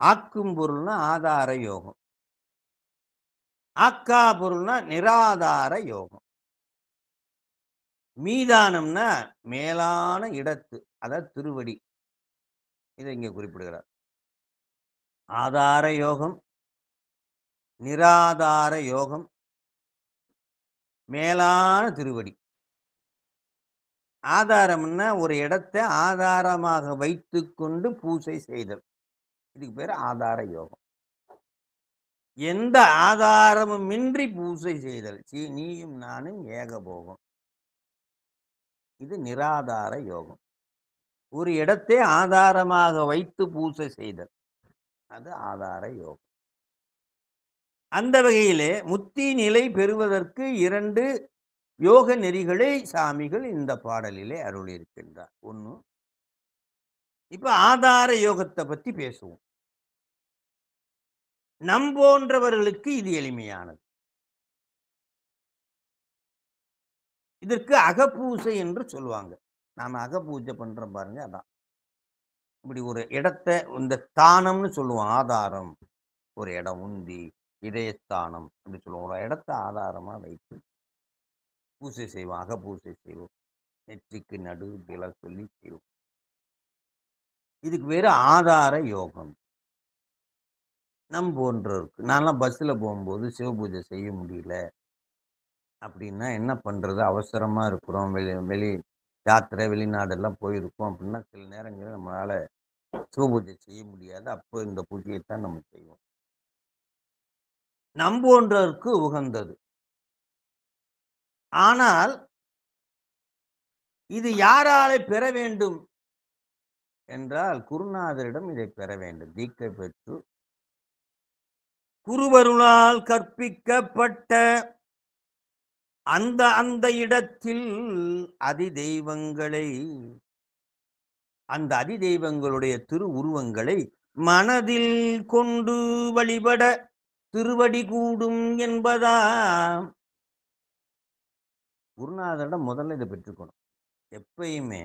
ஆக்கும் பொருள்னா ஆதார யோகம், ஆக்கா பொருள்னா நிராதார யோகம். மீதானம்னா மேலான இடத்து, அதாவது திருவடி. இதை இங்கே குறிப்பிடுகிறார். ஆதார யோகம், நிராதார யோகம், மேலான திருவடி. ஆதாரம்னா ஒரு இடத்தை ஆதாரமாக வைத்துக்கொண்டு பூசை செய்தல், இதுக்கு பேர் ஆதார யோகம். எந்த ஆதாரமுமின்றி பூசை செய்தல், நீயும் நானும் ஏகபோகம், இது நிராதார யோகம். ஒரு இடத்தை ஆதாரமாக வைத்து பூசை செய்தல், அது ஆதார யோகம். அந்த வகையிலே முத்தி நிலை பெறுவதற்கு 2 யோக நெறிகளை சாமிகள் இந்த பாடலிலே அருளியிருக்கின்றார். ஒன்று, இப்ப ஆதார யோகத்தை பத்தி பேசுவோம். நம் போன்றவர்களுக்கு இது எளிமையானது. இதற்கு அகப்பூசை என்று சொல்லுவாங்க. நாம அகப்பூஜை பண்றோம் பாருங்க, அதான். இப்படி ஒரு இடத்தை, இந்த ஸ்தானம்னு சொல்லுவோம், ஆதாரம். ஒரு இடம், உந்தி, இதயஸ்தானம் அப்படி சொல்லுவோம். ஒரு இடத்தை ஆதாரமா வைத்து பூசை செய்வோம், அகப்பூசை செய்வோம். நெற்றிக்கு நடு வில சொல்லி செய்வோம். இதுக்கு வேறு ஆதார யோகம். நம் போன்றவருக்கு, நான்லாம் பஸ்ஸில் போகும்போது சிவபூஜை செய்ய முடியல அப்படின்னா என்ன பண்ணுறது, அவசரமாக இருக்கிறோம், வெளி யாத்திரை வெளிநாடெல்லாம் போயிருக்கோம் அப்படின்னா சில நேரங்களில் நம்மளால் சிவபூஜை செய்ய முடியாது. அப்போ இந்த பூஜையைத்தான் நம்ம செய்வோம். நம் போன்றவருக்கு உகந்தது. ஆனால் இது யாராலே பெற வேண்டும் என்றால் குருநாதரிடம் இதை பெற வேண்டும். தீட்சை பெற்று குருவருளால் கற்பிக்கப்பட்ட அந்த அந்த இடத்தில் அதிதெய்வங்களை, அந்த அதிதெய்வங்களுடைய திரு உருவங்களை மனதில் கொண்டு வழிபட திருவடி கூடும் என்பதா. குருநாதரிடம் முதல்ல இதை பெற்றுக்கணும். எப்பயுமே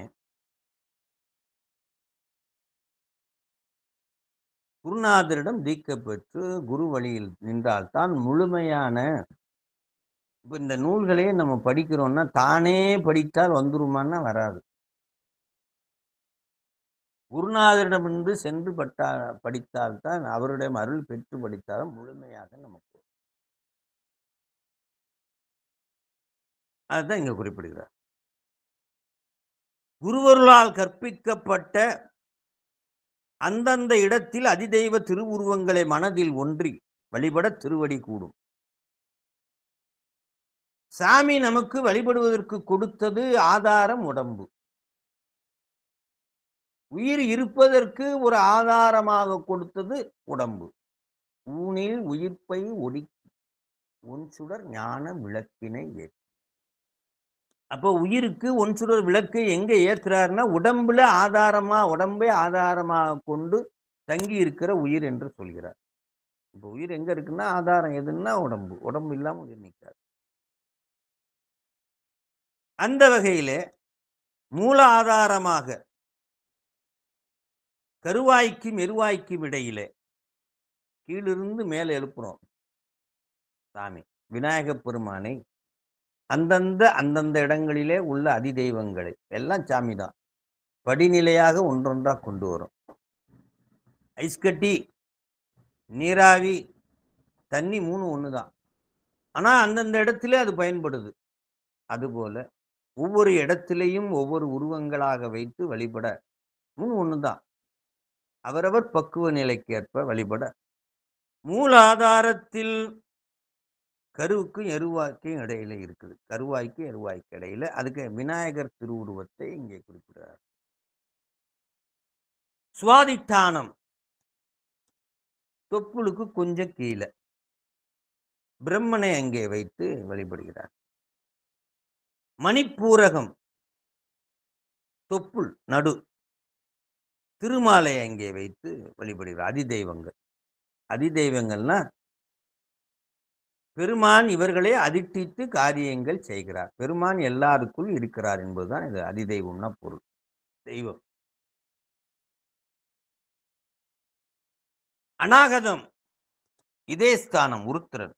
குருநாதரிடம் தீட்சை பெற்று குரு வழியில் நின்றால்தான் முழுமையான. இப்போ இந்த நூல்களையே நம்ம படிக்கிறோம்னா தானே படித்தால் வந்துருமான்னா வராது. குருநாதரிடமிருந்து சென்று படித்தால்தான், அவருடைய அருள் பெற்று படித்தாலும் முழுமையாக நமக்கு. அதுதான் இங்க குறிப்பிடுகிறார். குருவருளால் கற்பிக்கப்பட்ட அந்தந்த இடத்தில் அதிதெய்வ திருவுருவங்களை மனதில் ஒன்றி வழிபட திருவடி கூடும். சாமி நமக்கு வழிபடுவதற்கு கொடுத்தது ஆதாரம் உடம்பு. உயிர் இருப்பதற்கு ஒரு ஆதாரமாக கொடுத்தது உடம்பு. ஊனில் உயிர்ப்பை ஒடுக்கி ஒன் சுடர் ஞான விளக்கினை ஏற்று. அப்போ உயிருக்கு ஒன் சுடர் விளக்கை எங்க ஏற்றுறாருன்னா உடம்புல ஆதாரமா, உடம்பை ஆதாரமாக கொண்டு தங்கி இருக்கிற உயிர் என்று சொல்கிறார். இப்போ உயிர் எங்க இருக்குன்னா ஆதாரம் எதுன்னா உடம்பு. உடம்பு இல்லாம உயிர் நிற்காது. அந்த வகையிலே மூல ஆதாரமாக கருவாய்க்கும் எருவாய்க்கும் இடையிலே கீழிருந்து மேலே எழுப்புறோம் சாமி விநாயகப் பெருமானை. அந்தந்த இடங்களிலே உள்ள அதிதெய்வங்களை எல்லாம் சாமி தான் படிநிலையாக ஒன்றொன்றா கொண்டு வரும். ஐஸ்கட்டி, நீராவி, தண்ணி 3 ஒண்ணுதான். ஆனா அந்தந்த இடத்திலே அது பயன்படுது. அதுபோல ஒவ்வொரு இடத்திலையும் ஒவ்வொரு உருவங்களாக வைத்து வழிபட 3 ஒண்ணுதான். அவரவர் பக்குவ நிலைக்கேற்ப வழிபட மூல ஆதாரத்தில் கருவுக்கும் எருவாய்க்கும் இடையில இருக்குது. கருவாய்க்கும் எருவாய்க்கு இடையில அதுக்கு விநாயகர் திருவுருவத்தை இங்கே குறிப்பிடுறார். சுவாதிஷ்டானம் தொப்புளுக்கு கொஞ்சம் கீழே பிரம்மனை அங்கே வைத்து வழிபடுகிறார். மணிப்பூரகம் தொப்புள் நடு திருமாலை அங்கே வைத்து வழிபடுகிறார். அதிதெய்வங்கள். அதிதெய்வங்கள்னா பெருமான் இவர்களை அதிட்டித்து காரியங்கள் செய்கிறார். பெருமான் எல்லாருக்குள் இருக்கிறார் என்பதுதான் இது அதிதெய்வம்னா பொருள். தெய்வம். அநாகதம் இதே ஸ்தானம் உருத்திரன்.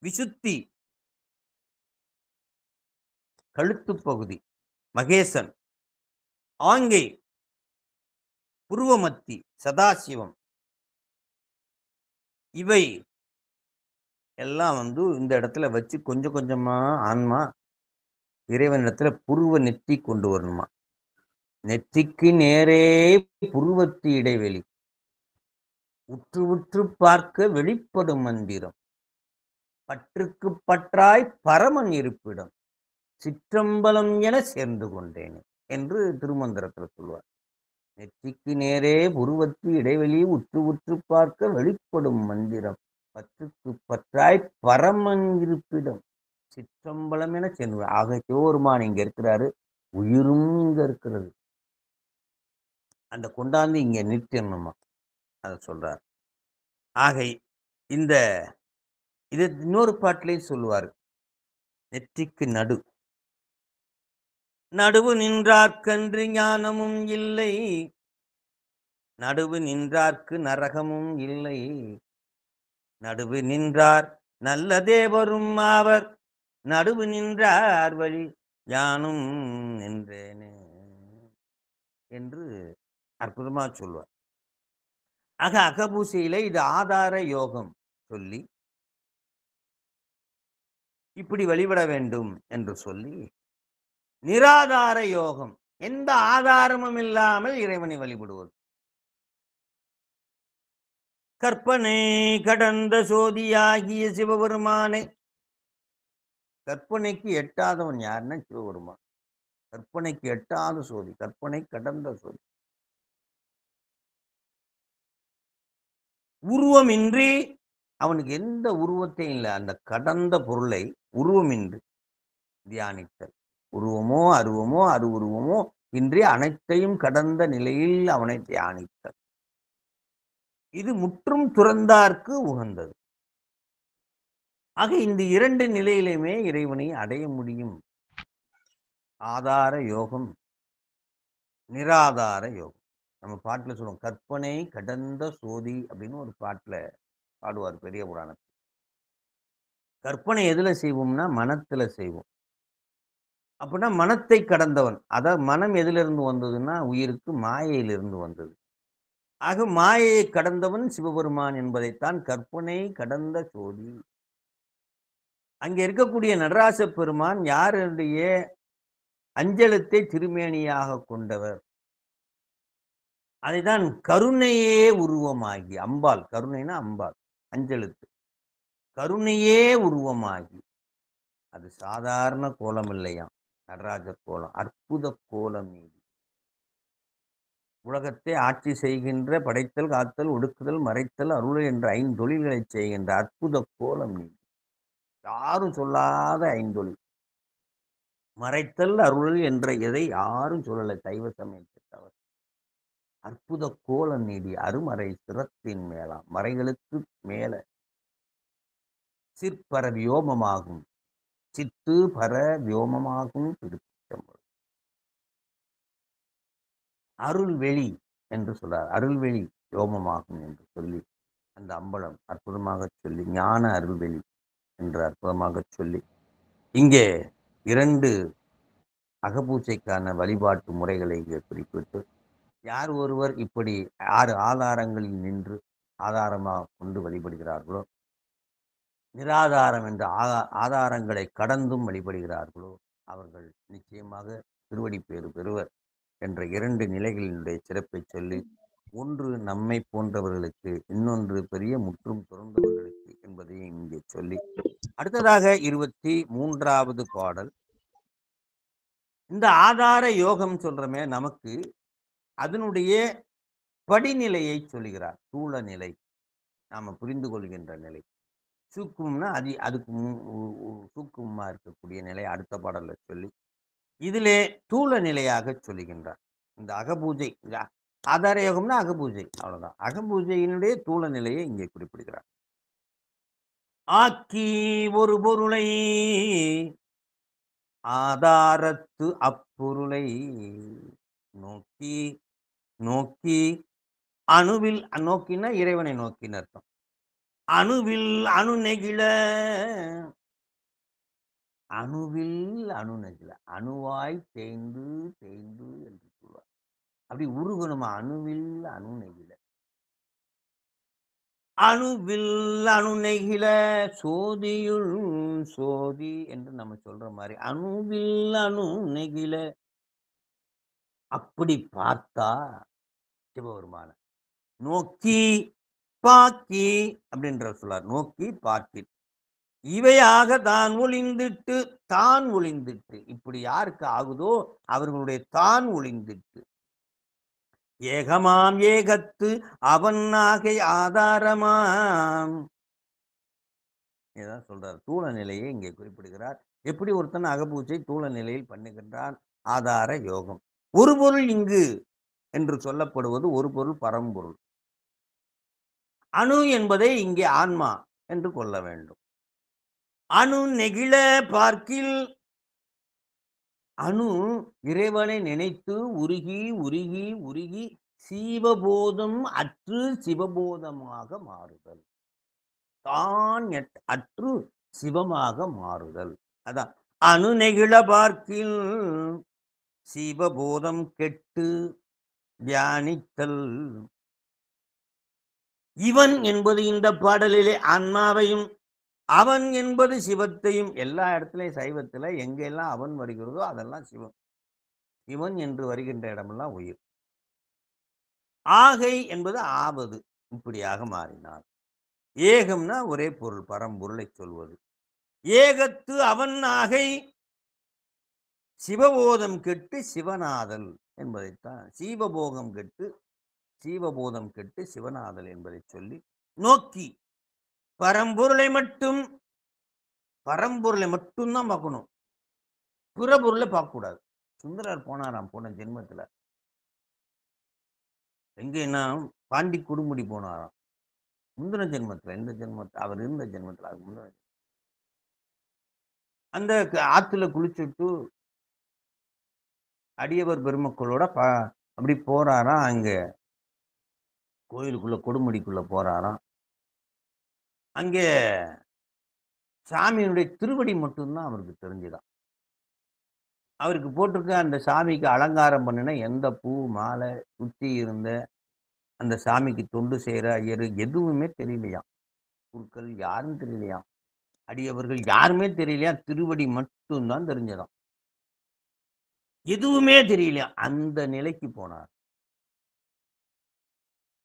விசுத்தி கழுத்து பகுதி மகேசன். ஆங்கை புருவமத்தி சதாசிவம். இவை எல்லாம் இந்த இடத்துல வச்சு கொஞ்சம் கொஞ்சமா ஆன்மா இறைவனிடத்துல புருவ நெத்தி கொண்டு வரணுமா. நெத்திக்கு நேரே புருவத்து இடைவெளி. உற்று உற்று பார்க்க வெளிப்படும் மந்திரம். பற்றுக்கு பற்றாய் பரமன் இருப்பிடம். சிற்றம்பலம் என சேர்ந்து கொண்டேன் என்று திருமந்திரத்தில் சொல்வார். நெற்றிக்கு நேரே புருவத்து இடைவெளி உற்று உற்று பார்க்க வெளிப்படும் மந்திரம். பற்றுக்கு பற்றாய் பரமன் இருப்பிடம். சிற்றம்பலம் என சேர்ந்து. ஆக சிவபெருமான் இங்க இருக்கிறாரு, உயிரும் இங்க இருக்கிறது. அந்த கொண்டாந்து இங்க நிறுத்தணுமா அதை சொல்றார். ஆக இந்த இது இன்னொரு பாட்டிலையும் சொல்லுவார். நெற்றிக்கு நடுவு நின்றார்க்கன்று ஞானமும் இல்லை. நடுவு நின்றார்க்கு நரகமும் இல்லை. நடுவு நின்றார் நல்ல தேவரும் ஆவர். நடுவு நின்றார் வழி யானும் நின்றேனே என்று அற்புதமா சொல்வார். ஆக அகபூசையில இது ஆதார யோகம் சொல்லி இப்படி வழிபட வேண்டும் என்று சொல்லி, நிராதார யோகம் எந்த ஆதாரமும் இல்லாமல் இறைவனை வழிபடுவது. கற்பனை கடந்த சோதியாகிய சிவபெருமானை. கற்பனைக்கு எட்டாதவன் யாருன்னா சிவபெருமான். கற்பனைக்கு எட்டாத சோதி, கற்பனை கடந்த சோதி. உருவமின்றி அவனுக்கு எந்த உருவத்தையும் இல்லை. அந்த கடந்த பொருளை உருவமின்றி தியானித்தல். உருவமோ அருவமோ அருவுருவமோ இன்றி அனைத்தையும் கடந்த நிலையில் அவனை தியானித்தல். இது முற்றும் துறந்தார்க்கு உகந்தது. ஆக இந்த இரண்டு நிலையிலுமே இறைவனை அடைய முடியும். ஆதார யோகம், நிராதார யோகம். நம்ம பாட்டுல சொல்லுவோம், கற்பனை கடந்த சோதி அப்படின்னு ஒரு பாட்டுல பாடுவார் பெரிய புராணத்தில். கற்பனை எதுல செய்வோம்னா மனத்துல செய்வோம். அப்படின்னா மனத்தை கடந்தவன். அதாவது மனம் எதிலிருந்து வந்ததுன்னா உயிருக்கு மாயையிலிருந்து வந்தது. ஆக மாயையை கடந்தவன் சிவபெருமான் என்பதைத்தான் கற்பனை கடந்த சோதி. அங்கே இருக்கக்கூடிய நடராச பெருமான் யாருடைய அஞ்சலத்தை திருமேனியாக கொண்டவர். அதைதான் கருணையே உருவமாகி. அம்பாள், கருணைனா அம்பாள், அஞ்செழுத்து. கருணையே உருவமாகி. அது சாதாரண கோலம் இல்லையாம், நடராஜ கோலம், அற்புத கோலம். நீதி உலகத்தை ஆட்சி செய்கின்ற படைத்தல், காத்தல், ஒடுக்குதல், மறைத்தல், அருள் என்ற ஐந்தொழில்களை செய்கின்ற அற்புத கோலம். நீதி யாரும் சொல்லாத ஐந்தொழில். மறைத்தல் அருள் என்ற எதை யாரும் சொல்லலை, சைவ சமயத்தை தவிர. அற்புத கோலம் நீடி அருமறை சிரத்தின் மேலாம். மறைகளுக்கு மேல சிற்பர வியோமமாகும். சித்து பர வியோமமாகும் திருச்செம்பொருள். அருள்வெளி என்று சொல்றார். அருள்வெளி யோமமாகும் என்று சொல்லி அந்த அம்பலம் அற்புதமாக சொல்லி, ஞான அருள்வெளி என்று அற்புதமாக சொல்லி, இங்கே இரண்டு அகபூசைக்கான வழிபாட்டு முறைகளை இங்கே குறிப்பிட்டு, யார் ஒருவர் இப்படி 6 ஆதாரங்களில் நின்று ஆதாரமாக கொண்டு வழிபடுகிறார்களோ, நிராதாரம் என்ற ஆதாரங்களை கடந்தும் வழிபடுகிறார்களோ, அவர்கள் நிச்சயமாக திருவடி பேறு பெறுவர் என்ற 2 நிலைகளினுடைய சிறப்பை சொல்லி, ஒன்று நம்மை போன்றவர்களுக்கு, இன்னொன்று பெரிய முற்றும் துறந்தவர்களுக்கு என்பதையும் இங்கே சொல்லி, அடுத்ததாக 23வது பாடல். இந்த ஆதார யோகம் சொல்றமே நமக்கு அதனுடைய படிநிலையை சொல்லுகிறார். தூள நிலை, நாம புரிந்து கொள்கின்ற நிலை. சூக்கும்னா அதுக்கு சூக்குமா இருக்கக்கூடிய நிலை அடுத்த பாடல்ல சொல்லி, இதிலே தூள நிலையாக சொல்லுகின்றார். இந்த அகபூஜை, ஆதார யோகம்னா அகபூஜை, அவ்வளவுதான். அகபூஜையினுடைய தூள நிலையை இங்கே குறிப்பிடுகிறார். ஆக்கி ஒரு பொருளை ஆதாரத்து அப்பொருளை நோக்கி நோக்கி அணுவில் நோக்கினா இறைவனை நோக்கின்னு அர்த்தம். அணுவில் அணு நெகிழ அணுவில் அணு நெகிழ அணுவாய் தேய்ந்து தேய்ந்து என்று சொல்வார். அப்படி உருகணுமா அணுவில் அணு நெகிழ அணுவில் அணு நெகிழ சோதியுள் சோதி என்று நம்ம சொல்ற மாதிரி அணுவில் அணு நெகிழ அப்படி பார்த்தா சிவபெருமான நோக்கி பாக்கி அப்படின்ற சொல்லார். நோக்கி பாக்கி இவையாக தான் ஒளிந்திட்டு தான் ஒளிந்திட்டு இப்படி யாருக்கு ஆகுதோ அவர்களுடைய தான் ஒளிந்திட்டு ஏகமாம் ஏகத்து அவன் ஆகை ஆதாரமாம் இதான் சொல்றார். தூள நிலையை இங்கே குறிப்பிடுகிறார். எப்படி ஒருத்தன் அகப்பூச்சை தூள நிலையில் பண்ணுகின்றான்? ஆதார யோகம். ஒரு பொருள் இங்கு என்று சொல்லப்படுவது ஒரு பொருள் பரம்பொருள். அணு என்பதை இங்கே ஆன்மா என்று கொள்ள வேண்டும். அணு நெகிழ பார்க்கில் அணு இறைவனை நினைத்து உருகி உருகி உருகி சீவபோதம் அற்று சிவபோதமாக மாறுதல். தான் அற்று சிவமாக மாறுதல். அதான் அணு நெகிழ பார்க்கில் சிவபோதம் கெட்டு தியானித்தல். இவன் என்பது இந்த பாடலிலே ஆன்மாவையும் அவன் என்பது சிவத்தையும் எல்லா இடத்துலையும் சைவத்துல எங்கெல்லாம் அவன் வருகிறதோ அதெல்லாம் சிவன். இவன் என்று வருகின்ற இடமெல்லாம் உயிர். ஆகை என்பது ஆவது இப்படியாக மாறினார். ஏகம்னா ஒரே பொருள் பரம்பொருளை சொல்வது. ஏகத்து அவன் ஆகை சிவபோதம் கெட்டு சிவநாதல் என்பதைத்தான் சீவபோகம் கெட்டு சீவபோதம் கெட்டு சிவநாதல் என்பதை சொல்லி நோக்கி பரம்பொருளை மட்டும்தான் பார்க்கணும். பிற பொருளை பார்க்க கூடாது. சுந்தரர் போனாராம் போன ஜென்மத்துல எங்கன்னா பாண்டி குடுமுடி போனாராம். முந்தின ஜென்மத்துல இந்த ஜென்மத்துல அவர் இருந்த ஜென்மத்துல அது முந்தின அந்த ஆத்துல குளிச்சுட்டு அடியவர் பெருமக்களோட அப்படி போறாராம். அங்க கோயிலுக்குள்ள கொடுமுடிக்குள்ள போறாராம். அங்கே சாமியினுடைய திருவடி மட்டும்தான் அவருக்கு தெரிஞ்சுதான். அவருக்கு போட்டிருக்க அந்த சாமிக்கு அலங்காரம் பண்ணின எந்த பூ மாலை சுத்தி இருந்த அந்த சாமிக்கு தொண்டு செய்யற ஐயரு எதுவுமே தெரியலையாம். குருக்கள் யாரும் தெரியலையாம். அடியவர்கள் யாருமே தெரியலையா. திருவடி மட்டும்தான் தெரிஞ்சதாம். எதுவுமே தெரியலையா. அந்த நிலைக்கு போனார்.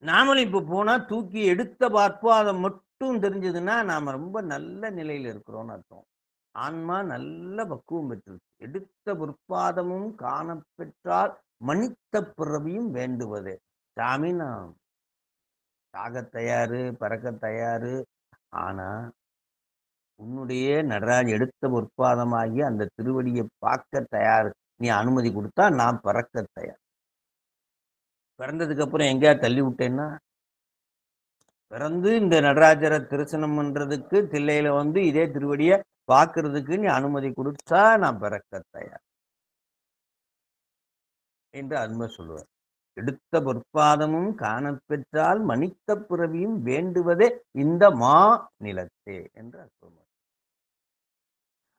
நாமளும் இப்ப போனா தூக்கி எடுத்த பார்ப்போம். அதை மட்டும் தெரிஞ்சதுன்னா நாம ரொம்ப நல்ல நிலையில இருக்கிறோம்னு அர்த்தம். ஆன்மா நல்ல பக்குவம் பெற்றிருக்கு. எடுத்த பொற்பாதமும் காணப்பெற்றால் மனித பிறவியும் வேண்டுவது. சாமி நான் சாக தயாரு பறக்க தயாரு. ஆனா உன்னுடைய நடராஜ் எடுத்த பொற்பாதமாகி அந்த திருவடியை பார்க்க தயார். நீ அனுமதி கொடுத்தா நான் பறக்க தயார். பிறந்ததுக்கு அப்புறம் எங்கேயா தள்ளி விட்டேன்னா பிறந்து இந்த நடராஜரை தரிசனம் பண்றதுக்கு தில்லையில வந்து இதே திருவடியை பார்க்கறதுக்கு நீ அனுமதி கொடுத்தா நான் பிறக்க தயார் என்று அன்பை சொல்லுவார். எடுத்த பொற்பாதமும் காணப்பெற்றால் மனித பிறவியும் வேண்டுவதே இந்த மா நிலத்தே என்று சொல்லுவார்.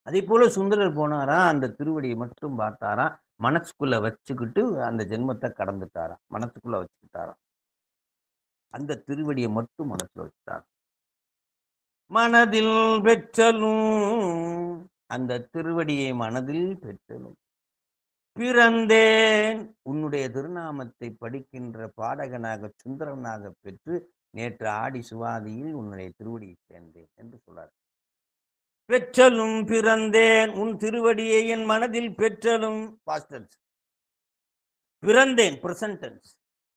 அதே போல சுந்தரர் போனாரா அந்த திருவடியை மட்டும் பார்த்தாராம். மனசுக்குள்ள வச்சுக்கிட்டு அந்த ஜென்மத்தை கடந்துட்டாராம். மனசுக்குள்ள வச்சுக்கிட்டாராம். அந்த திருவடியை மட்டும் மனசுல வச்சுட்டார். மனதில் பெற்றலும் அந்த திருவடியை மனதில் பெற்றலும் பிறந்தேன் உன்னுடைய திருநாமத்தை படிக்கின்ற பாடகனாக சுந்தரனாக பெற்று நேற்று ஆடி சுவாதியில் உன்னுடைய திருவடியை சேர்ந்தேன் என்று சொல்றார். பெற்றலும் பிறந்தேன் உன் திருவடியை என் மனதில் பெற்றலும் பாஸ்டன்ஸ். பிறந்தேன் பிரசன்டென்ஸ்.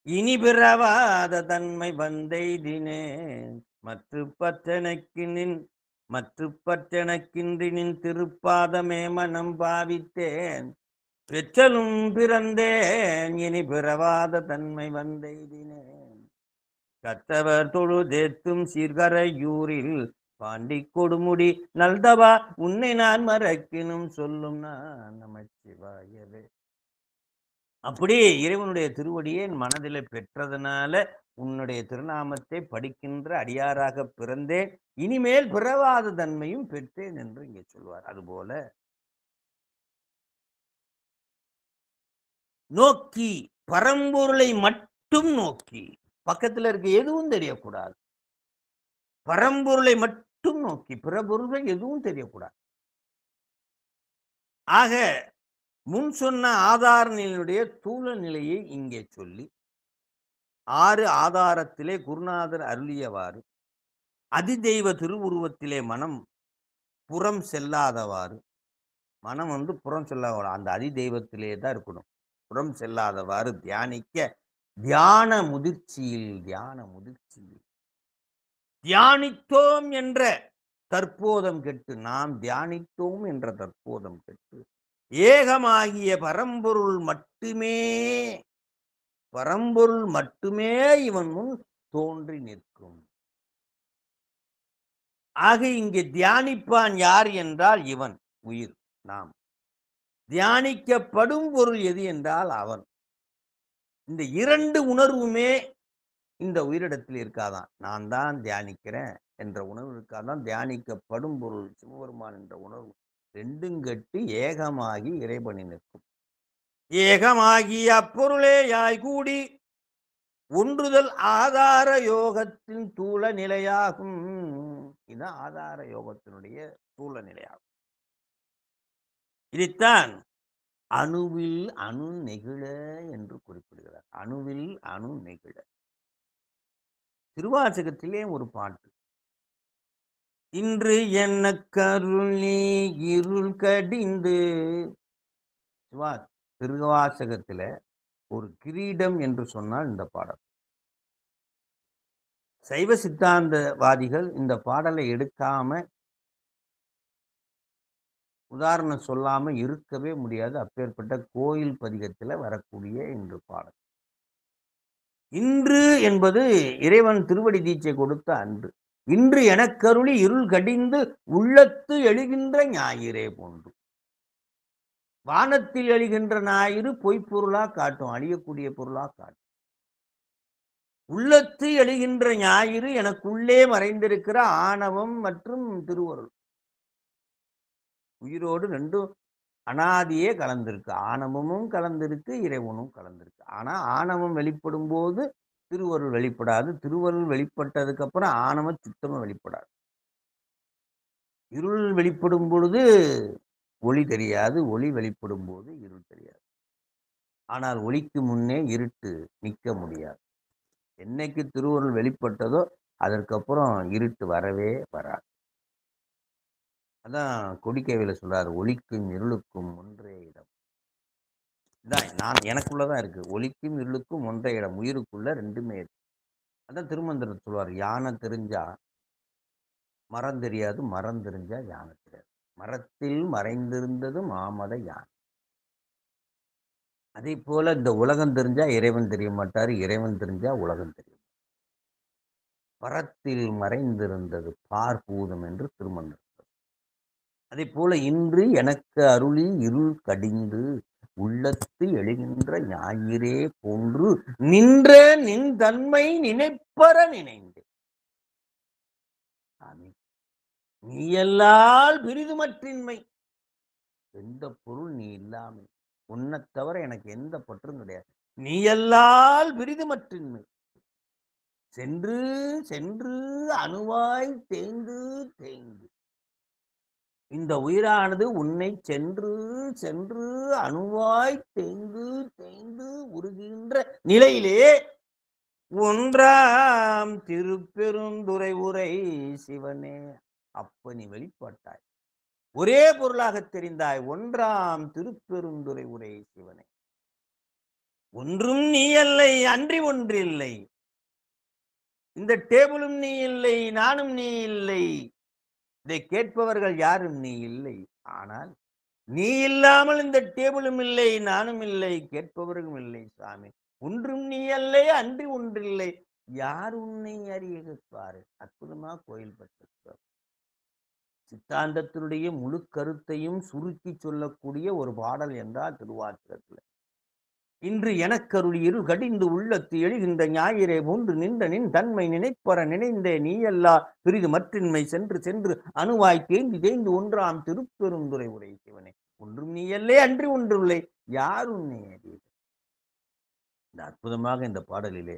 இனி பிறவாத தன்மை வந்தெய்தினேன் மற்று பற்றெனக்கின்றி நின் திருப்பாதமே மனம் பாவித்தேன். பெற்றலும் பிறந்தேன் இனி பிறவாத தன்மை வந்தெய்தினேன். கற்றவர் தொழுதேத்தும் சீர்கரையூரில் பாண்டி கொடுமுடி நல்தவா உன்னை நான் மறக்கினும் சொல்லும் நான் நமச்சிவாயவே. அப்படி இறைவனுடைய திருவடியை என் மனதிலே பெற்றதனால உன்னுடைய திருநாமத்தை படிக்கின்ற அடியாராக பிறந்தேன், இனிமேல் பிறவாத தன்மையும் பெற்றேன் என்று இங்கே சொல்வார். அதுபோல நோக்கி பரம்பொருளை மட்டும் நோக்கி, பக்கத்துல இருக்க எதுவும் தெரியக்கூடாது, பரம்பொருளை மட்டும் நோக்கி, பிற பொருள்கள் எதுவும் தெரியக்கூடாது. ஆக முன் சொன்ன ஆதார நிலையுடைய தூல நிலையை இங்கே சொல்லி 6 ஆதாரத்திலே குருநாதர் அருளியவாறு அதிதெய்வ திருவுருவத்திலே மனம் புறம் செல்லாதவாறு, மனம் புறம் செல்லாத அந்த அதிதெய்வத்திலே தான் இருக்கணும், புறம் செல்லாதவாறு தியானிக்க தியான முதிர்ச்சியில் தியானித்தோம் என்ற தற்போதம் கெட்டு, நாம் தியானித்தோம் என்ற தற்போதம் கெட்டு ஏகமாகிய பரம்பொருள் மட்டுமே இவன் முன் தோன்றி நிற்கும். ஆக இங்கே தியானிப்பான் யார் என்றால் இவன் உயிர், நாம். தியானிக்கப்படும் பொருள் எது என்றால் அவன். இந்த 2 உணர்வுமே இந்த உயிரிடத்தில் இருக்காதான். நான் தான் தியானிக்கிறேன் என்ற உணர்வு இருக்காதான். தியானிக்கப்படும் பொருள் சிவபெருமான் என்ற உணர்வு ரெண்டும் கெட்டு ஏகமாகி இறைபணி நிற்கும். ஏகமாகி அப்பொருளே யாய் கூடி ஒன்றுதல் ஆதார யோகத்தின் தூள நிலையாகும். இதுதான் ஆதார யோகத்தினுடைய தூள நிலையாகும். இதைத்தான் அணுவில் அணு நெகிழ என்று குறிப்பிடுகிறார். அணுவில் அணு நெகிழ. திருவாசகத்திலே ஒரு பாட்டு, இன்று என்ன கருளி இருள் கடிந்து. திருவாசகத்தில ஒரு கிரீடம் என்று சொன்னால் இந்த பாடல். சைவ சித்தாந்தவாதிகள் இந்த பாடலை எடுக்காம, உதாரணம் சொல்லாம இருக்கவே முடியாது. அப்பேற்பட்ட கோயில் பதிகத்தில் வரக்கூடிய இன்று பாடல். இன்று என்பது இறைவன் திருவடி தீட்சை கொடுத்த அன்று. இன்று எனக்கருளி இருள் கடிந்து உள்ளத்து எழுகின்ற ஞாயிறே போன்று. வானத்தில் எழுகின்ற ஞாயிறு பொய்ப்பொருளா காட்டும், அழியக்கூடிய பொருளா காட்டும். உள்ளத்து எழுகின்ற ஞாயிறு எனக்குள்ளே மறைந்திருக்கிற ஆணவம் மற்றும் திருவருள். உயிரோடு ரெண்டும் அனாதியே கலந்திருக்கு. ஆணவமும் கலந்திருக்கு, இறைவனும் கலந்திருக்கு. ஆனா ஆணவம் வெளிப்படும் போது திருவருள் வெளிப்படாது. திருவருள் வெளிப்பட்டதுக்கு அப்புறம் ஆணவ சுத்தமும் வெளிப்படாது. இருள் வெளிப்படும் பொழுது ஒளி தெரியாது, ஒளி வெளிப்படும் போது இருள் தெரியாது. ஆனால் ஒளிக்கு முன்னே இருட்டு நிற்க முடியாது. என்னைக்கு திருவருள் வெளிப்பட்டதோ அதற்கப்புறம் இருட்டு வரவே வராது. அதான் கொடிக்கைவில சொல்றாரு, ஒளிக்கும் இருளுக்கும் ஒன்றே இடம். இதான் எனக்குள்ளதான் இருக்கு. ஒளிக்கும் இருளுக்கும் ஒன்றே இடம், உயிருக்குள்ள ரெண்டுமே இருக்கு. அதான் திருமந்திரம் சொல்வார், யானை தெரிஞ்சா மரம் தெரியாது, மரம் தெரிஞ்சா யானை தெரியாது. மரத்தில் மறைந்திருந்தது மாமத யானை. அதே போல இந்த உலகம் தெரிஞ்சா இறைவன் தெரிய மாட்டாரு, இறைவன் தெரிஞ்சா உலகம் தெரியும். பரத்தில் மறைந்திருந்தது பார்ப்பூதம் என்று திருமந்திரம். அதே போல இன்று எனக்கு அருளி இருள் கடிந்து உள்ளத்து எழுகின்ற ஞாயிறே போன்று நின்ற நின் தன்மை நினைப்பற நினைந்து. நீ எல்லால் பிரிதுமற்றின்மை. எந்த பொருள் நீ இல்லாமல், உன்னை தவிர எனக்கு எந்த பற்றும் கிடையாது. நீ எல்லால் பிரிதுமற்றின்மை. சென்று சென்று அணுவாய் தேய்ந்து தேய்ந்து இந்த உயிரானது உன்னை சென்று சென்று அணுவாய் தேய்ந்து தேய்ந்து உருகின்ற நிலையிலே ஒன்றாம் திருப்பெருந்துறை உரை சிவனே. அப்ப நீ வெளிப்பட்டாய், ஒரே பொருளாக தெரிந்தாய். ஒன்றாம் திருப்பெருந்துறை உரை சிவனே. ஒன்றும் நீ இல்லை, அன்றி ஒன்றில்லை. இந்த டேபிளும் நீ இல்லை, நானும் நீ இல்லை, இதை கேட்பவர்கள் யாரும் நீ இல்லை. ஆனால் நீ இல்லாமல் இந்த டேபிளும் இல்லை, நானும் இல்லை, கேட்பவர்களும் இல்லை. சாமி, ஒன்றும் நீ அல்ல, அன்றி ஒன்றில்லை, யார் உன்னை அறிய பாரு. அற்புதமா கோயில் பட்டு சித்தாந்தத்தினுடைய முழு கருத்தையும் சுருக்கி சொல்லக்கூடிய ஒரு பாடல் என்றால் திருவாசகத்தில். இன்று எனக்கருள் இரு கடிந்து உள்ளத்து எழுகின்ற ஞாயிறே போன்று நின்ற நின் தன்மை நினைப்பற நினைந்தே நீயல்லா பிரிது மற்றின்மை சென்று சென்று அணுவாய் தேய்ந்து தேய்ந்து ஒன்றாம் திருப்பெருந்துறை உரை சிவனே. ஒன்றும் நீயல்லே அன்றி ஒன்றுள்ளே யாரும் நீ அறியீர். இந்த அற்புதமாக இந்த பாடலிலே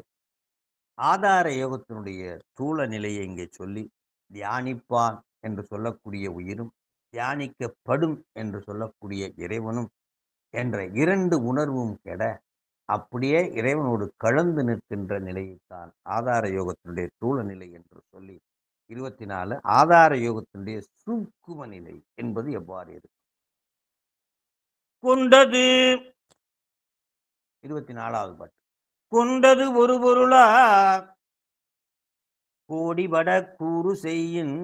ஆதார யோகத்தினுடைய ஸ்தூல நிலையை இங்கே சொல்லி, தியானிப்பான் என்று சொல்லக்கூடிய உயிரும் தியானிக்கப்படும் என்று சொல்லக்கூடிய இறைவனும் என்ற இரண்டு உணர்வும் கெட அப்படியே இறைவனோடு கலந்து நிற்கின்ற நிலையைத்தான் ஆதார யோகத்தினுடைய ஸ்தூல நிலை என்று சொல்லி 24 ஆதார யோகத்தினுடைய சூக்கும நிலை என்பது எவ்வாறு இருக்கும் கொண்டது. 24வது பாட்டு. கொண்டது ஒரு பொருளா கோடிபட கூறு செய்யின்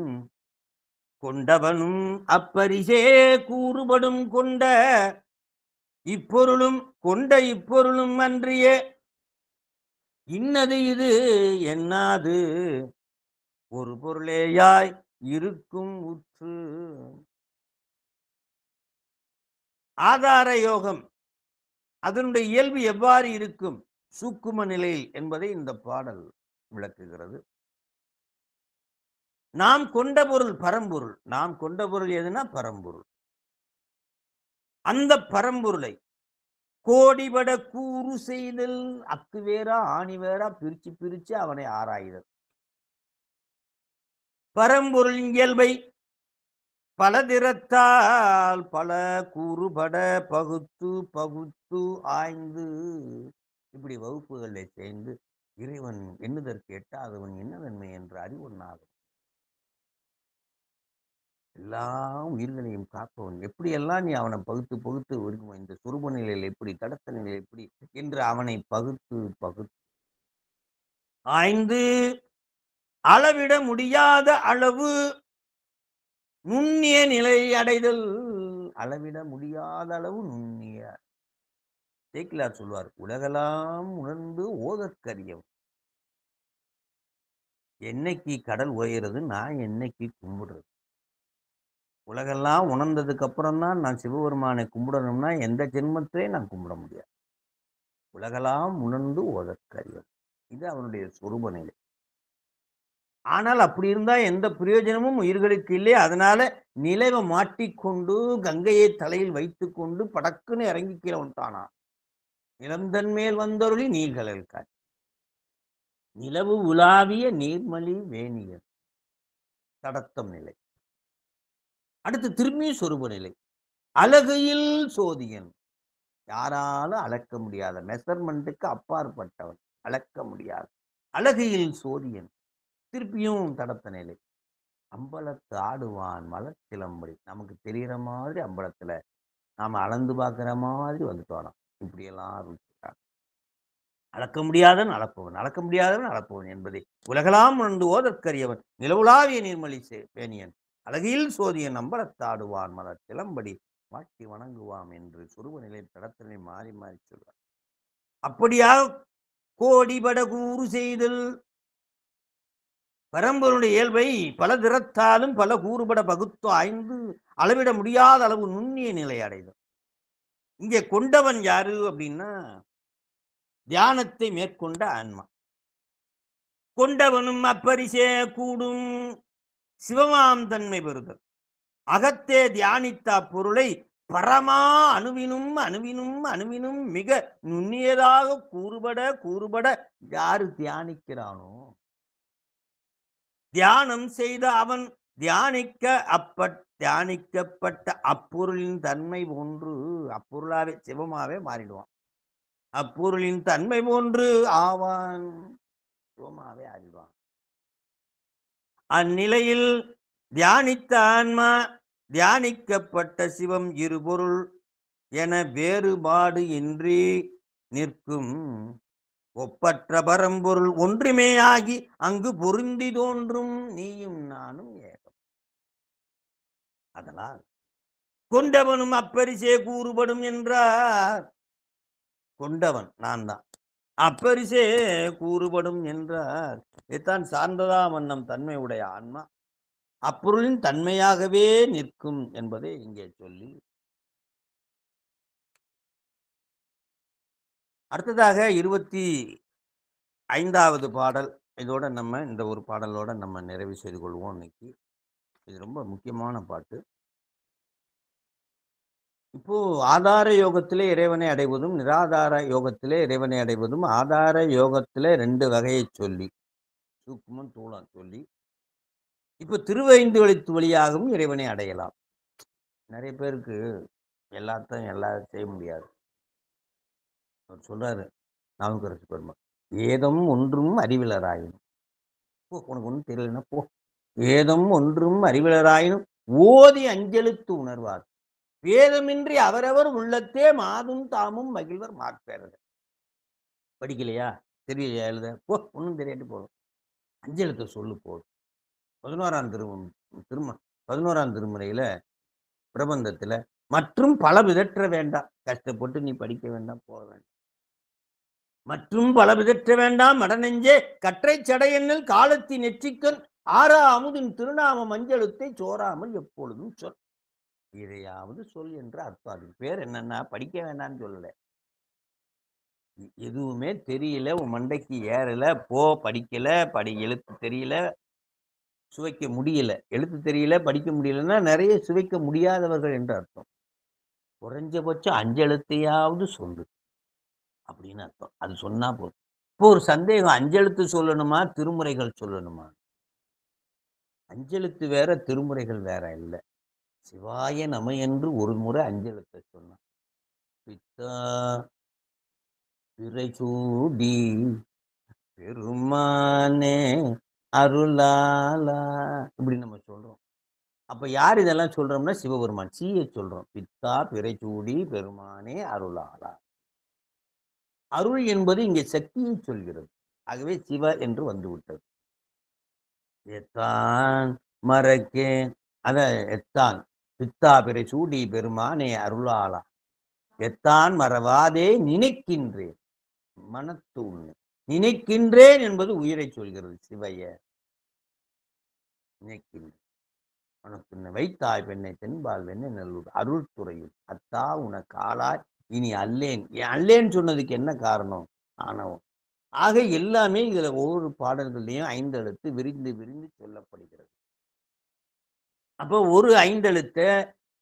கொண்டவனும் அப்பரிசே கூறுபடும் கொண்ட இப்பொருளும் கொண்ட இப்பொருளும் அன்றியே இன்னது இது என்னாது ஒரு பொருளேயாய் இருக்கும் உற்று. ஆதார யோகம் அதனுடைய இயல்பு எவ்வாறு இருக்கும் சூக்கும நிலையில் என்பதை இந்த பாடல் விளக்குகிறது. நாம் கொண்ட பொருள் பரம்பொருள். நாம் கொண்ட பொருள் எதுனா பரம்பொருள். அந்த பரம்பொருளை கோடிபட கூறு செய்தல், அக்கு வேறா ஆணி வேறா பிரிச்சு பிரிச்சு அவனை ஆராய்தல். பரம்பொருளின் இயல்பை பல திறத்தால் பல கூறுபட பகுத்து பகுத்து ஆய்ந்து இப்படி வகுப்புகளை சேர்ந்து இறைவன் எண்ணுதற்கு எட்டாதவன் என்னதன்மை என்று அறிவொன்னாகும். எல்லா உயிர்களையும் காப்பவன் எப்படியெல்லாம் நீ அவனை பகுத்து பகுத்து இருக்கும் இந்த சுரூப நிலையில் எப்படி தடத்த நிலையில் எப்படி என்று அவனை பகுத்து பகுத்து ஆய்ந்து அளவிட முடியாத அளவு நுண்ணிய நிலை அடைதல். அளவிட முடியாத அளவு நுண்ணிய. சேக்கிலார் சொல்வார், உலகெல்லாம் உணர்ந்து ஓதற்கரியவன். என்னைக்கு கடல் உயர்றது, நான் என்னைக்கு கும்பிடுறது? உலகெல்லாம் உணர்ந்ததுக்கு அப்புறம் தான் நான் சிவபெருமானை கும்பிடணும்னா எந்த ஜென்மத்திலே நான் கும்பிட முடியாது. உலகெல்லாம் உணர்ந்து ஓதற்கரியவன். இது அவனுடைய சொரூப நிலை. ஆனால் அப்படி இருந்தா எந்த பிரயோஜனமும் உயிர்களுக்கு இல்லை. அதனால நிலவை மாட்டிக்கொண்டு கங்கையை தலையில் வைத்துக் கொண்டு படக்குன்னு இறங்கி கீழே வந்துட்டானா. நிலந்தன் மேல் வந்தொருளி நீர்கடல் காட்சி நிலவு உலாவிய நீர்மலி வேணியர் தடத்தம் நிலை. அடுத்து திரும்பி சொரூப நிலை அழகையில் சோதியன். யாராலும் அளக்க முடியாத மெஷர்மெண்ட்டுக்கு அப்பாற்பட்டவன், அளக்க முடியாத அழகையில் சோதியன். திருப்பியும் தடத்த நிலை அம்பலத்து ஆடுவான் மலர் சிலம்படி. நமக்கு தெரிகிற மாதிரி அம்பலத்துல நாம அளந்து பார்க்கிற மாதிரி வந்துட்டோம். இப்படியெல்லாம் ருச்சிட்டான். அளக்க முடியாதவன் அளப்பவன், அளக்க முடியாதவன் அளப்பவன் என்பதை உலகெல்லாம் உணர்ந்து ஓதற்கரியவன் நிலவுலாவிய நீர்மலி பேணியன் அழகில் சோதியன் அம்பலத்தாடுவான் மலர் சிலம்படி மாட்டி வணங்குவாம் என்று சுருவ நிலை தடத்தினை மாறி மாறி சொல்வார். அப்படியாக கோடிபட கூறு செய்தல் பரம்பொருளுடைய இயல்பை பல திறத்தாலும் பல கூறுபட பகுத்து ஆய்ந்து அளவிட முடியாத அளவு நுண்ணிய நிலை அடைதல். இங்கே கொண்டவன் யாரு அப்படின்னா தியானத்தை மேற்கொண்ட ஆன்மா. கொண்டவனும் அப்பரிசே கூடும் சிவமாம் தன்மை பெறுதல். அகத்தே தியானித்த பொருளை பரமா அணுவினும் அணுவினும் அணுவினும் மிக நுண்ணியதாக கூறுபட கூறுபட யாரு தியானிக்கிறானோ, தியானம் செய்த அவன் தியானிக்கப்பட்ட அப்பொருளின் தன்மை போன்று அப்பொருளாவே சிவமாவே மாறிடுவான். அப்பொருளின் தன்மை போன்று ஆவான், சிவமாவே அறிவான். அந்நிலையில் தியானித்த ஆன்மா தியானிக்கப்பட்ட சிவம் இருபொருள் என வேறுபாடு இன்றி நிற்கும் ஒப்பற்ற பரம்பொருள் ஒன்றுமே ஆகி அங்கு பொருந்தி தோன்றும் நீயும் நானும் ஏகம். அதனால் கொண்டவனும் அப்பரிசே கூறுபடும் என்றார். கொண்டவன் நான் தான், அப்பரிசே கூறுபடும் என்றார். இதான் சார்ந்ததா வண்ணம் தன்மை உடைய ஆன்மா அப்பொருளின் தன்மையாகவே நிற்கும் என்பதை இங்கே சொல்லி அடுத்ததாக 25வது பாடல். இதோட நம்ம இந்த ஒரு பாடலோட நம்ம நிறைவு செய்து கொள்வோம் இன்னைக்கு. இது ரொம்ப முக்கியமான பாட்டு. இப்போ ஆதார யோகத்திலே இறைவனை அடைவதும், நிராதார யோகத்திலே இறைவனை அடைவதும், ஆதார யோகத்திலே 2 வகையை சொல்லி, சூக்குமம், தூலம் சொல்லி, இப்போ திருவைந்தெழுத்து வழியாகவும் இறைவனை அடையலாம். நிறைய பேருக்கு எல்லாத்தையும் எல்லாம் செய்ய முடியாது. அவர் சொல்றாரு நாவுக்கரசு பெருமாள், "ஏதம் ஒன்றும் அறிவிலராயினும்." போ, உனக்கு ஒண்ணும் தெரியலன்னா போ. "ஏதம் ஒன்றும் அறிவிலராயினும் ஓதி அஞ்செழுத்து உணர்வார். வேதமின்றி அவரவர் உள்ளத்தே மாதும் தாமும் மகிழ்வர் மாட்பேரர்." படிக்கலையா? தெரியலையா எழுத? போ, ஒண்ணும் தெரியாட்டி போதும். அஞ்செழுத்த சொல்லு போதும். 11ஆம் திரும 11ஆம் திருமுறையில பிரபந்தத்துல மற்றும் பல பிதற்ற வேண்டாம். கஷ்டப்பட்டு நீ படிக்க வேண்டாம், போக வேண்டாம். மற்றும் பல பிதற்ற வேண்டாம் மடநெஞ்சே கற்றைச் சடையெண்ணில் காலத்தின் நெற்றிக்கண் ஆறா அமுதின் திருநாம மஞ்சளுத்தை சோறாமல் எப்பொழுதும் சொல். இதையாவது சொல் என்று அர்த்தம். அதுக்கு பேர் என்னன்னா படிக்க வேண்டாம்னு சொல்லல. எதுவுமே தெரியல, உன் மண்டைக்கு ஏறல, போ, படிக்கல, எழுத்து தெரியல, சுவைக்க முடியல. எழுத்து தெரியல, படிக்க முடியலன்னா நிறைய சுவைக்க முடியாதவர்கள் என்று அர்த்தம். குறைஞ்சபட்சம் 5 எழுத்தையாவது சொல்லு அப்படின்னு அர்த்தம். அது சொன்னா போதும். இப்போ ஒரு சந்தேகம், 5 எழுத்து சொல்லணுமா, திருமுறைகள் சொல்லணுமா? 5 எழுத்து வேற, திருமுறைகள் வேற இல்ல. சிவாய நம என்று ஒரு முறை 5 எழுத்தை சொன்னான். பித்தா பிறைசூடி பெருமானே அருளாலா, இப்படி நம்ம சொல்றோம். அப்ப யார் இதெல்லாம் சொல்றோம்னா சிவபெருமான். சீயை சொல்றோம். பித்தா பிறைசூடி பெருமானே அருளாலா. அருள் என்பது இங்கே சக்தியை சொல்கிறது. ஆகவே சிவ என்று வந்துவிட்டது. எத்தான் மறக்கேன், அத எத்தான் பித்தா பிறைசூடி பெருமானே அருளாலா, எத்தான் மறவாதே நினைக்கின்றேன் மனத்து உண்மை. நினைக்கின்றேன் என்பது உயிரை சொல்கிறது. சிவைய நினைக்கின்றேன் உனக்கு வைத்தாய் பெண்ணை தென்பால் வெண்ணை நல்லூர் அருள் துறையில் அத்தா உனக்கு ஆளாய் இனி அல்லேன். அல்லேன்னு சொன்னதுக்கு என்ன காரணம்? ஆணவம். ஆக எல்லாமே இதுல ஒவ்வொரு பாடல்கள்லையும் 5 எழுத்து விரிந்து விரிந்து சொல்லப்படுகிறது. அப்போ ஒரு 5 எழுத்தை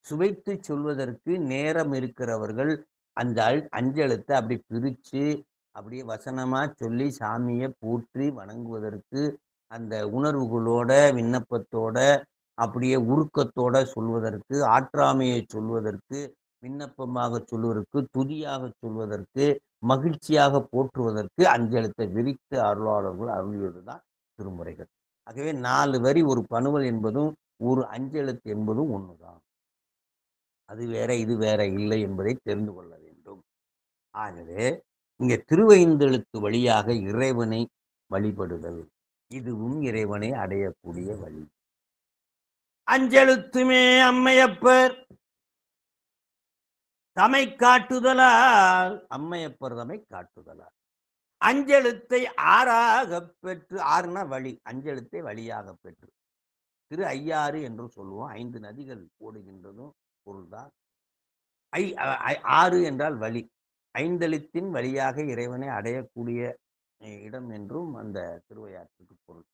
சுவைத்து சொல்வதற்கு நேரம் இருக்கிறவர்கள் அந்த 5 எழுத்தை அப்படி பிரிச்சு அப்படியே வசனமா சொல்லி சாமியை போற்றி வணங்குவதற்கு, அந்த உணர்வுகளோட விண்ணப்பத்தோட அப்படியே உருக்கத்தோட சொல்வதற்கு, ஆற்றாமையை சொல்வதற்கு, விண்ணப்பமாக சொல்வதற்கு, துதியாக சொல்வதற்கு, மகிழ்ச்சியாக போற்றுவதற்கு 5 எழுத்தை விரித்து அருளாளர்கள் அருளியதுதான் திருமுறைகள். ஆகவே 4 வரி ஒரு பணுவல் என்பதும் ஒரு 5 எழுத்து என்பதும் ஒண்ணுதான். அது வேற இது வேற இல்லை என்பதை தெரிந்து கொள்ள வேண்டும். ஆகவே இங்க திருவைந்தெழுத்து வழியாக இறைவனை வழிபடுதல், இதுவும் இறைவனை அடையக்கூடிய வழி. அஞ்செழுத்துமே அம்மையப்பர் தமை காட்டுதலால், அம்மையப்பர் தமை காட்டுதலால் அஞ்செழுத்தை ஆறாக பெற்று, ஆறுனா வழி, அஞ்செழுத்தை வழியாக பெற்று, திரு ஐயாறு என்று சொல்லுவோம். 5 நதிகள் ஓடுகின்றதும் பொருள்தான். 6 என்றால் வழி, 5 எழுத்தின் வழியாக இறைவனை அடையக்கூடிய இடம் என்றும் அந்த திருவையாற்றுக்கு பொருள்.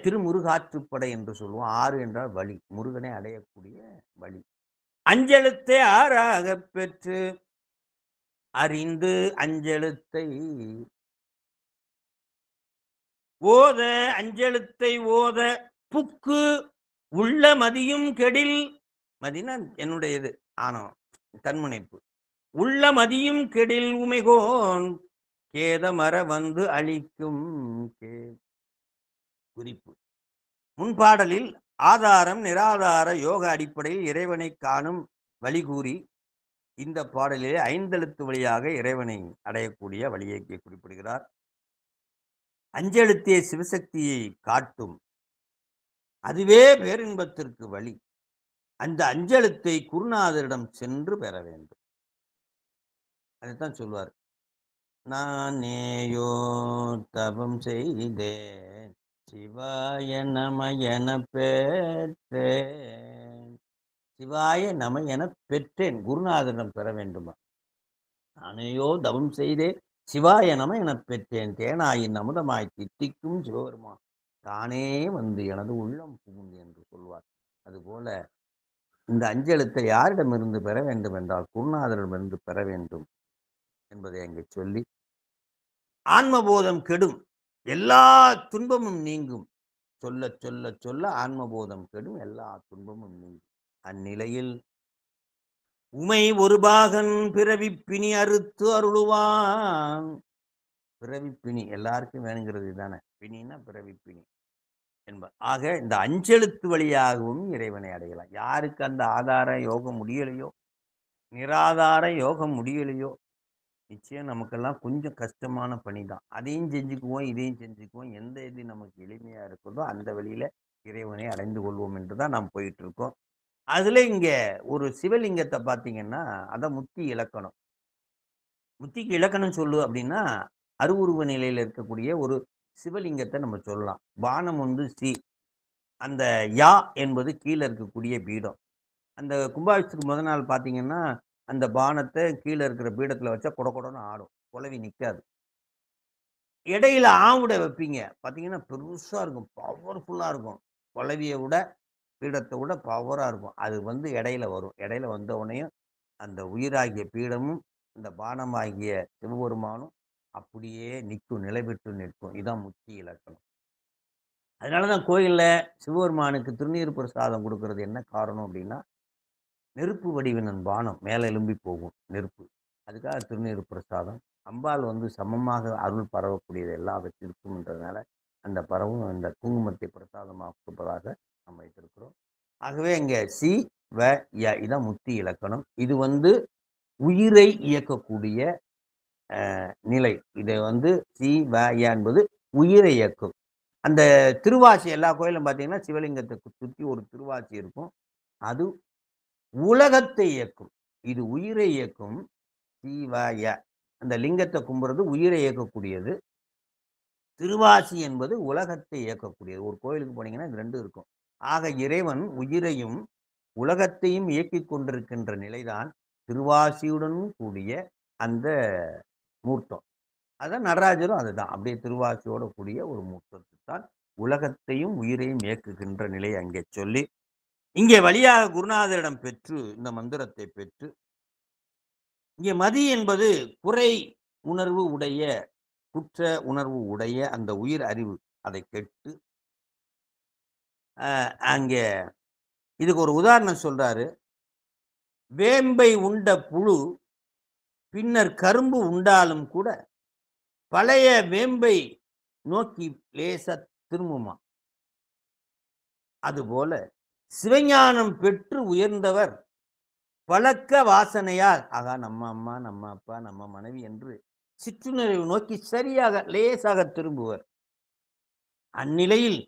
திருமுருகாற்றுப்படை என்று சொல்லுவோம். 6 என்றால் வழி, முருகனை அடையக்கூடிய வழி. அஞ்செழுத்தை ஆறாக பெற்று அறிந்து அஞ்செழுத்தை ஓத, அஞ்செழுத்தை ஓத புக்கு உள்ள மதியும் கெடில். மதினா என்னுடையது, ஆனோ தன்முனைப்பு. உள்ள மதியும் கெடில் உமைகோன் கேதமர வந்து அளிக்கும். குறிப்பு: முன்பாடலில் ஆதாரம் நிராதார யோக அடிப்படையில் இறைவனை காணும் வழி கூறி, இந்த பாடலிலே 5 எழுத்து வழியாக இறைவனை அடையக்கூடிய வழியை குறிப்பிடுகிறார். அஞ்செழுத்தே சிவசக்தியை காட்டும், அதுவே பேரின்பத்திற்கு வழி. அந்த அஞ்செழுத்தை குருநாதரிடம் சென்று பெற வேண்டும். அதைத்தான் சொல்வார். நானேயோ தவம் செய்தேன் சிவாய நம என பெற்றேன். சிவாய நம என பெற்றேன். குருநாதரிடம் பெற வேண்டுமா? நானேயோ தவம் செய்தேன். சிவாய நம எனப் பெற்றேன். தேனாயின் அமுதமாய் தித்திக்கும் சிவபெருமான் தானே வந்து எனது உள்ளம் புகுந்து என்று சொல்வார். அதுபோல இந்த அஞ்செழுத்தை யாரிடமிருந்து பெற வேண்டும் என்றால் குருநாதரிடமிருந்து பெற வேண்டும் என்பதை அங்கே சொல்லி, ஆன்மபோதம் கெடும், எல்லா துன்பமும் நீங்கும். சொல்லச் சொல்லச் சொல்ல ஆன்மபோதம் கெடும், எல்லா துன்பமும் நீங்கும். அந்நிலையில் உமை ஒரு பாகன் பிறவிப் பிணி அறுத்து அருளுவான். பிறவிப் பிணி எல்லாருக்கும் வேணுங்கிறது தானே. பிணின்னா பிறவிப் பிணி என்பது. ஆக இந்த அஞ்செழுத்து வழியாகவும் இறைவனை அடையலாம். யாருக்கு அந்த ஆதார யோகம் முடியலையோ, நிராதார யோகம் முடியலையோ, நிச்சயம் நமக்கெல்லாம் கொஞ்சம் கஷ்டமான பணி தான். அதையும் செஞ்சுக்குவோம், இதையும் செஞ்சுக்குவோம். எந்த இது நமக்கு எளிமையா இருக்குதோ அந்த வழியில இறைவனை அடைந்து கொள்வோம் என்று தான் நாம் போயிட்டு இருக்கோம். அதுல இங்க ஒரு சிவலிங்கத்தை பார்த்தீங்கன்னா, அத முத்தி இலக்கணம். முத்திக்கு இலக்கணம் சொல்லு அப்படின்னா, அருவுருவ நிலையில இருக்கக்கூடிய ஒரு சிவலிங்கத்தை நம்ம சொல்லலாம். பானம் வந்து சி. அந்த யா என்பது கீழ இருக்கக்கூடிய பீடம். அந்த கும்பாபிஷேகத்துக்கு முதல் நாள் பார்த்தீங்கன்னா, அந்த பானத்த கீழ இருக்கிற பீடத்துல வச்சா கொட கொடன்னு ஆடும். குழவி நிக்காது. இடையில ஆவுட வைப்பீங்க. பார்த்தீங்கன்னா, பெருசா இருக்கும். பவர்ஃபுல்லா இருக்கும். குழவிய விட, பீடத்த விட பவரா இருக்கும். அது வந்து இடையில வரும். இடையில வந்த உடனேயும் அந்த உயிராகிய பீடமும், இந்த பானமாகிய சிவபெருமானும் அப்படியே நிக்கும். நிலை பெற்று நிற்கும். இதான் முத்தி இலக்கணம். அதனால தான் கோயில்ல சிவபெருமானுக்கு திருநீறு பிரசாதம் குடுக்குறது என்ன காரணம் அப்படின்னா, நெருப்பு வடிவினன் பானம் மேல எழும்பி போகும் நெருப்பு. அதுக்காக திருநீறு பிரசாதம். அம்பாள் வந்து சமமாக அருள் பரவக்கூடியது எல்லாவற்றிற்கும்ன்றதுனால, அந்த பரவும் அந்த குங்குமத்தை பிரசாதமாக கொடுப்பதாக நம்ம வைத்திருக்கிறோம். ஆகவே இங்க சி, வ, ய இதான் முத்தி இலக்கணம். இது வந்து உயிரை இயக்கக்கூடிய நிலை. இதை வந்து சி, வ, ய என்பது உயிரை இயக்கும். அந்த திருவாசி எல்லா கோயிலும் பார்த்தீங்கன்னா, சிவலிங்கத்தை சுத்தி ஒரு திருவாசி இருக்கும். அது உலகத்தை இயக்கும். இது உயிரை இயக்கும். சி, வ, ய. அந்த லிங்கத்தை கும்புறது உயிரை இயக்கக்கூடியது. திருவாசி என்பது உலகத்தை இயக்கக்கூடியது. ஒரு கோயிலுக்கு போனீங்கன்னா, இது 2 இருக்கும். ஆக இறைவன் உயிரையும், உலகத்தையும் இயக்கிக் கொண்டிருக்கின்ற நிலைதான் திருவாசியுடனும் கூடிய அந்த மூர்த்தம். அதான் நடராஜரும் அதுதான். அப்படியே திருவாசியோட கூடிய ஒரு மூர்த்தத்தைத் தான் உலகத்தையும், உயிரையும் இயக்குகின்ற நிலையை அங்கே சொல்லி, இங்கே வழியாக குருநாதரிடம் பெற்று, இந்த மந்திரத்தை பெற்று, இங்கே மதி என்பது குறை உணர்வு உடைய, குற்ற உணர்வு உடைய அந்த உயிர் அறிவு. அதை கெட்டு, அங்கே இதுக்கு ஒரு உதாரணம் சொல்றாரு. வேம்பை உண்ட புழு பின்னர் கரும்பு உண்டாலும் கூட, பழைய வேம்பை நோக்கி லேசா திரும்புமாம். அதுபோல சிவஞானம் பெற்று உயர்ந்தவர் பழக்க வாசனையால், ஆகா நம்ம அம்மா, நம்ம அப்பா, நம்ம மனைவி என்று சிற்றுணர்வை நோக்கி சரியாக லேசாக திரும்புவர். அந்நிலையில்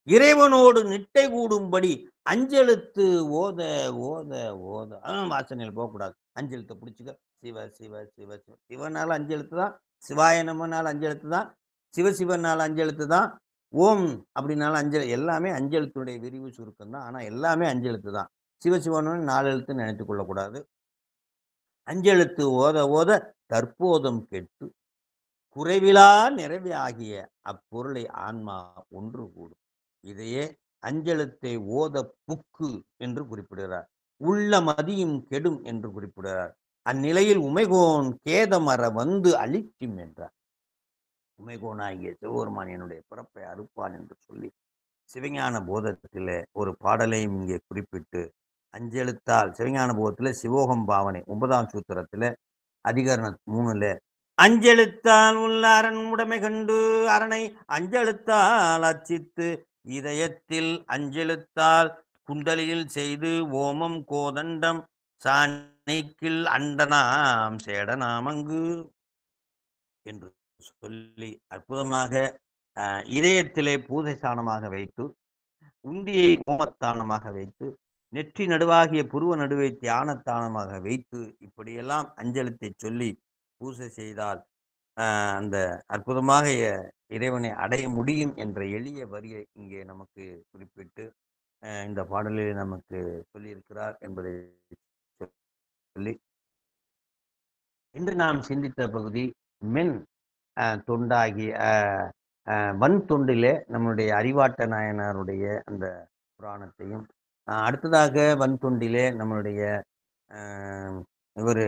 இறைவனோடு நிட்டை கூடும்படி அஞ்செழுத்து ஓத ஓத ஓத வாசனையில் போகக்கூடாது. அஞ்செழுத்தை பிடிச்சிக்க. சிவ சிவ சிவ சிவ. சிவனால அஞ்செழுத்து தான். சிவாய நமனால அஞ்செழுத்து தான். சிவசிவனால அஞ்செழுத்து தான். ஓம் அப்படின்னாலும் எல்லாமே அஞ்செழுத்துடைய விரிவு சுருக்கம் தான். ஆனா எல்லாமே அஞ்செழுத்து தான். சிவசிவனு 4 எழுத்துன்னு நினைத்துக் கொள்ளக்கூடாது. அஞ்செழுத்து ஓத ஓத தற்போதம் கெட்டு குறைவிலா நிறைவே ஆகிய அப்பொருளை ஆன்மா ஒன்று கூடும். இதையே அஞ்செழுத்தை ஓத புக்கு என்று குறிப்பிடுகிறார். உள்ள மதியும் கெடும் என்று குறிப்பிடுகிறார். அந்நிலையில் உமைகோன் கேதமர வந்து அழிக்கும் என்றார். உமைகோனாகிய சிவபெருமான் என்னுடைய பிறப்பை அறுப்பான் என்று சொல்லி சிவஞான போதத்திலே ஒரு பாடலையும் இங்கே குறிப்பிட்டு, அஞ்செழுத்தால் சிவஞான போதத்திலே சிவோகம் பாவனை 9ஆம் சூத்திரத்திலே அதிகரணம் 3ல அஞ்செழுத்தால் உள்ள அரண் உடைமை கண்டு அரணை அஞ்செழுத்தால் அச்சித்து இதயத்தில் அஞ்செழுத்தால் குண்டலியில் செய்து ஓமம் கோதண்டம் சாணிக்கில் அண்டனாம் சேடனாமங்கு என்று சொல்லி அற்புதமாக இதயத்திலே பூதை ஸ்தானமாக வைத்து, உண்டியை கோமத்தானமாக வைத்து, நெற்றி நடுவாகிய புருவ நடுவை தியானத்தானமாக வைத்து, இப்படியெல்லாம் அஞ்செழுத்தை சொல்லி பூசை செய்தால் அந்த அற்புதமாக இறைவனை அடைய முடியும் என்ற எளிய வரியை இங்கே நமக்கு குறிப்பிட்டு இந்த பாடலில் நமக்கு சொல்லியிருக்கிறார் என்பதை சொல்லி, இன்று நாம் சிந்தித்த பகுதி மென் தொண்டாகி வன் தொண்டிலே நம்முடைய அறிவாட்ட நாயனாருடைய அந்த புராணத்தையும், அடுத்ததாக வன் தொண்டிலே நம்மளுடைய இவர்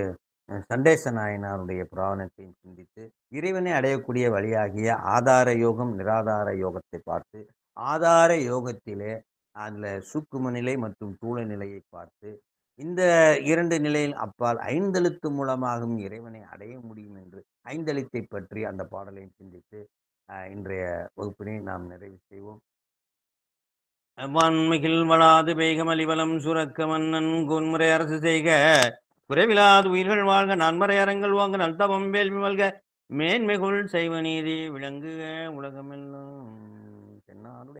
சண்டேச நாயனாருடைய புராணத்தையும் சிந்தித்து இறைவனை அடையக்கூடிய வழியாகிய ஆதார யோகம் நிராதார யோகத்தை பார்த்து, ஆதார யோகத்திலே அதில் சூக்கும நிலை மற்றும் தூள நிலையை பார்த்து, இந்த 2 நிலையில் அப்பால் ஐந்தெழுத்து மூலமாகவும் இறைவனை அடைய முடியும் என்று ஐந்தெழுத்தை பற்றி அந்த பாடலையும் சிந்தித்து இன்றைய வகுப்பினை நாம் நிறைவு செய்வோம். வான்மிகில் வளாது வேகமலிவலம் சுரக்க மன்னன் கொன்முறை அரசு செய்க, குறைவிலாது உயிர்கள் வாழ்க, நன்மறை அறங்கள் வாங்க, நல்தவம் வேள்வி மல்க, மேன்மைகுள் செய்வ நீதி விளங்குக உலகமெல்லாம்.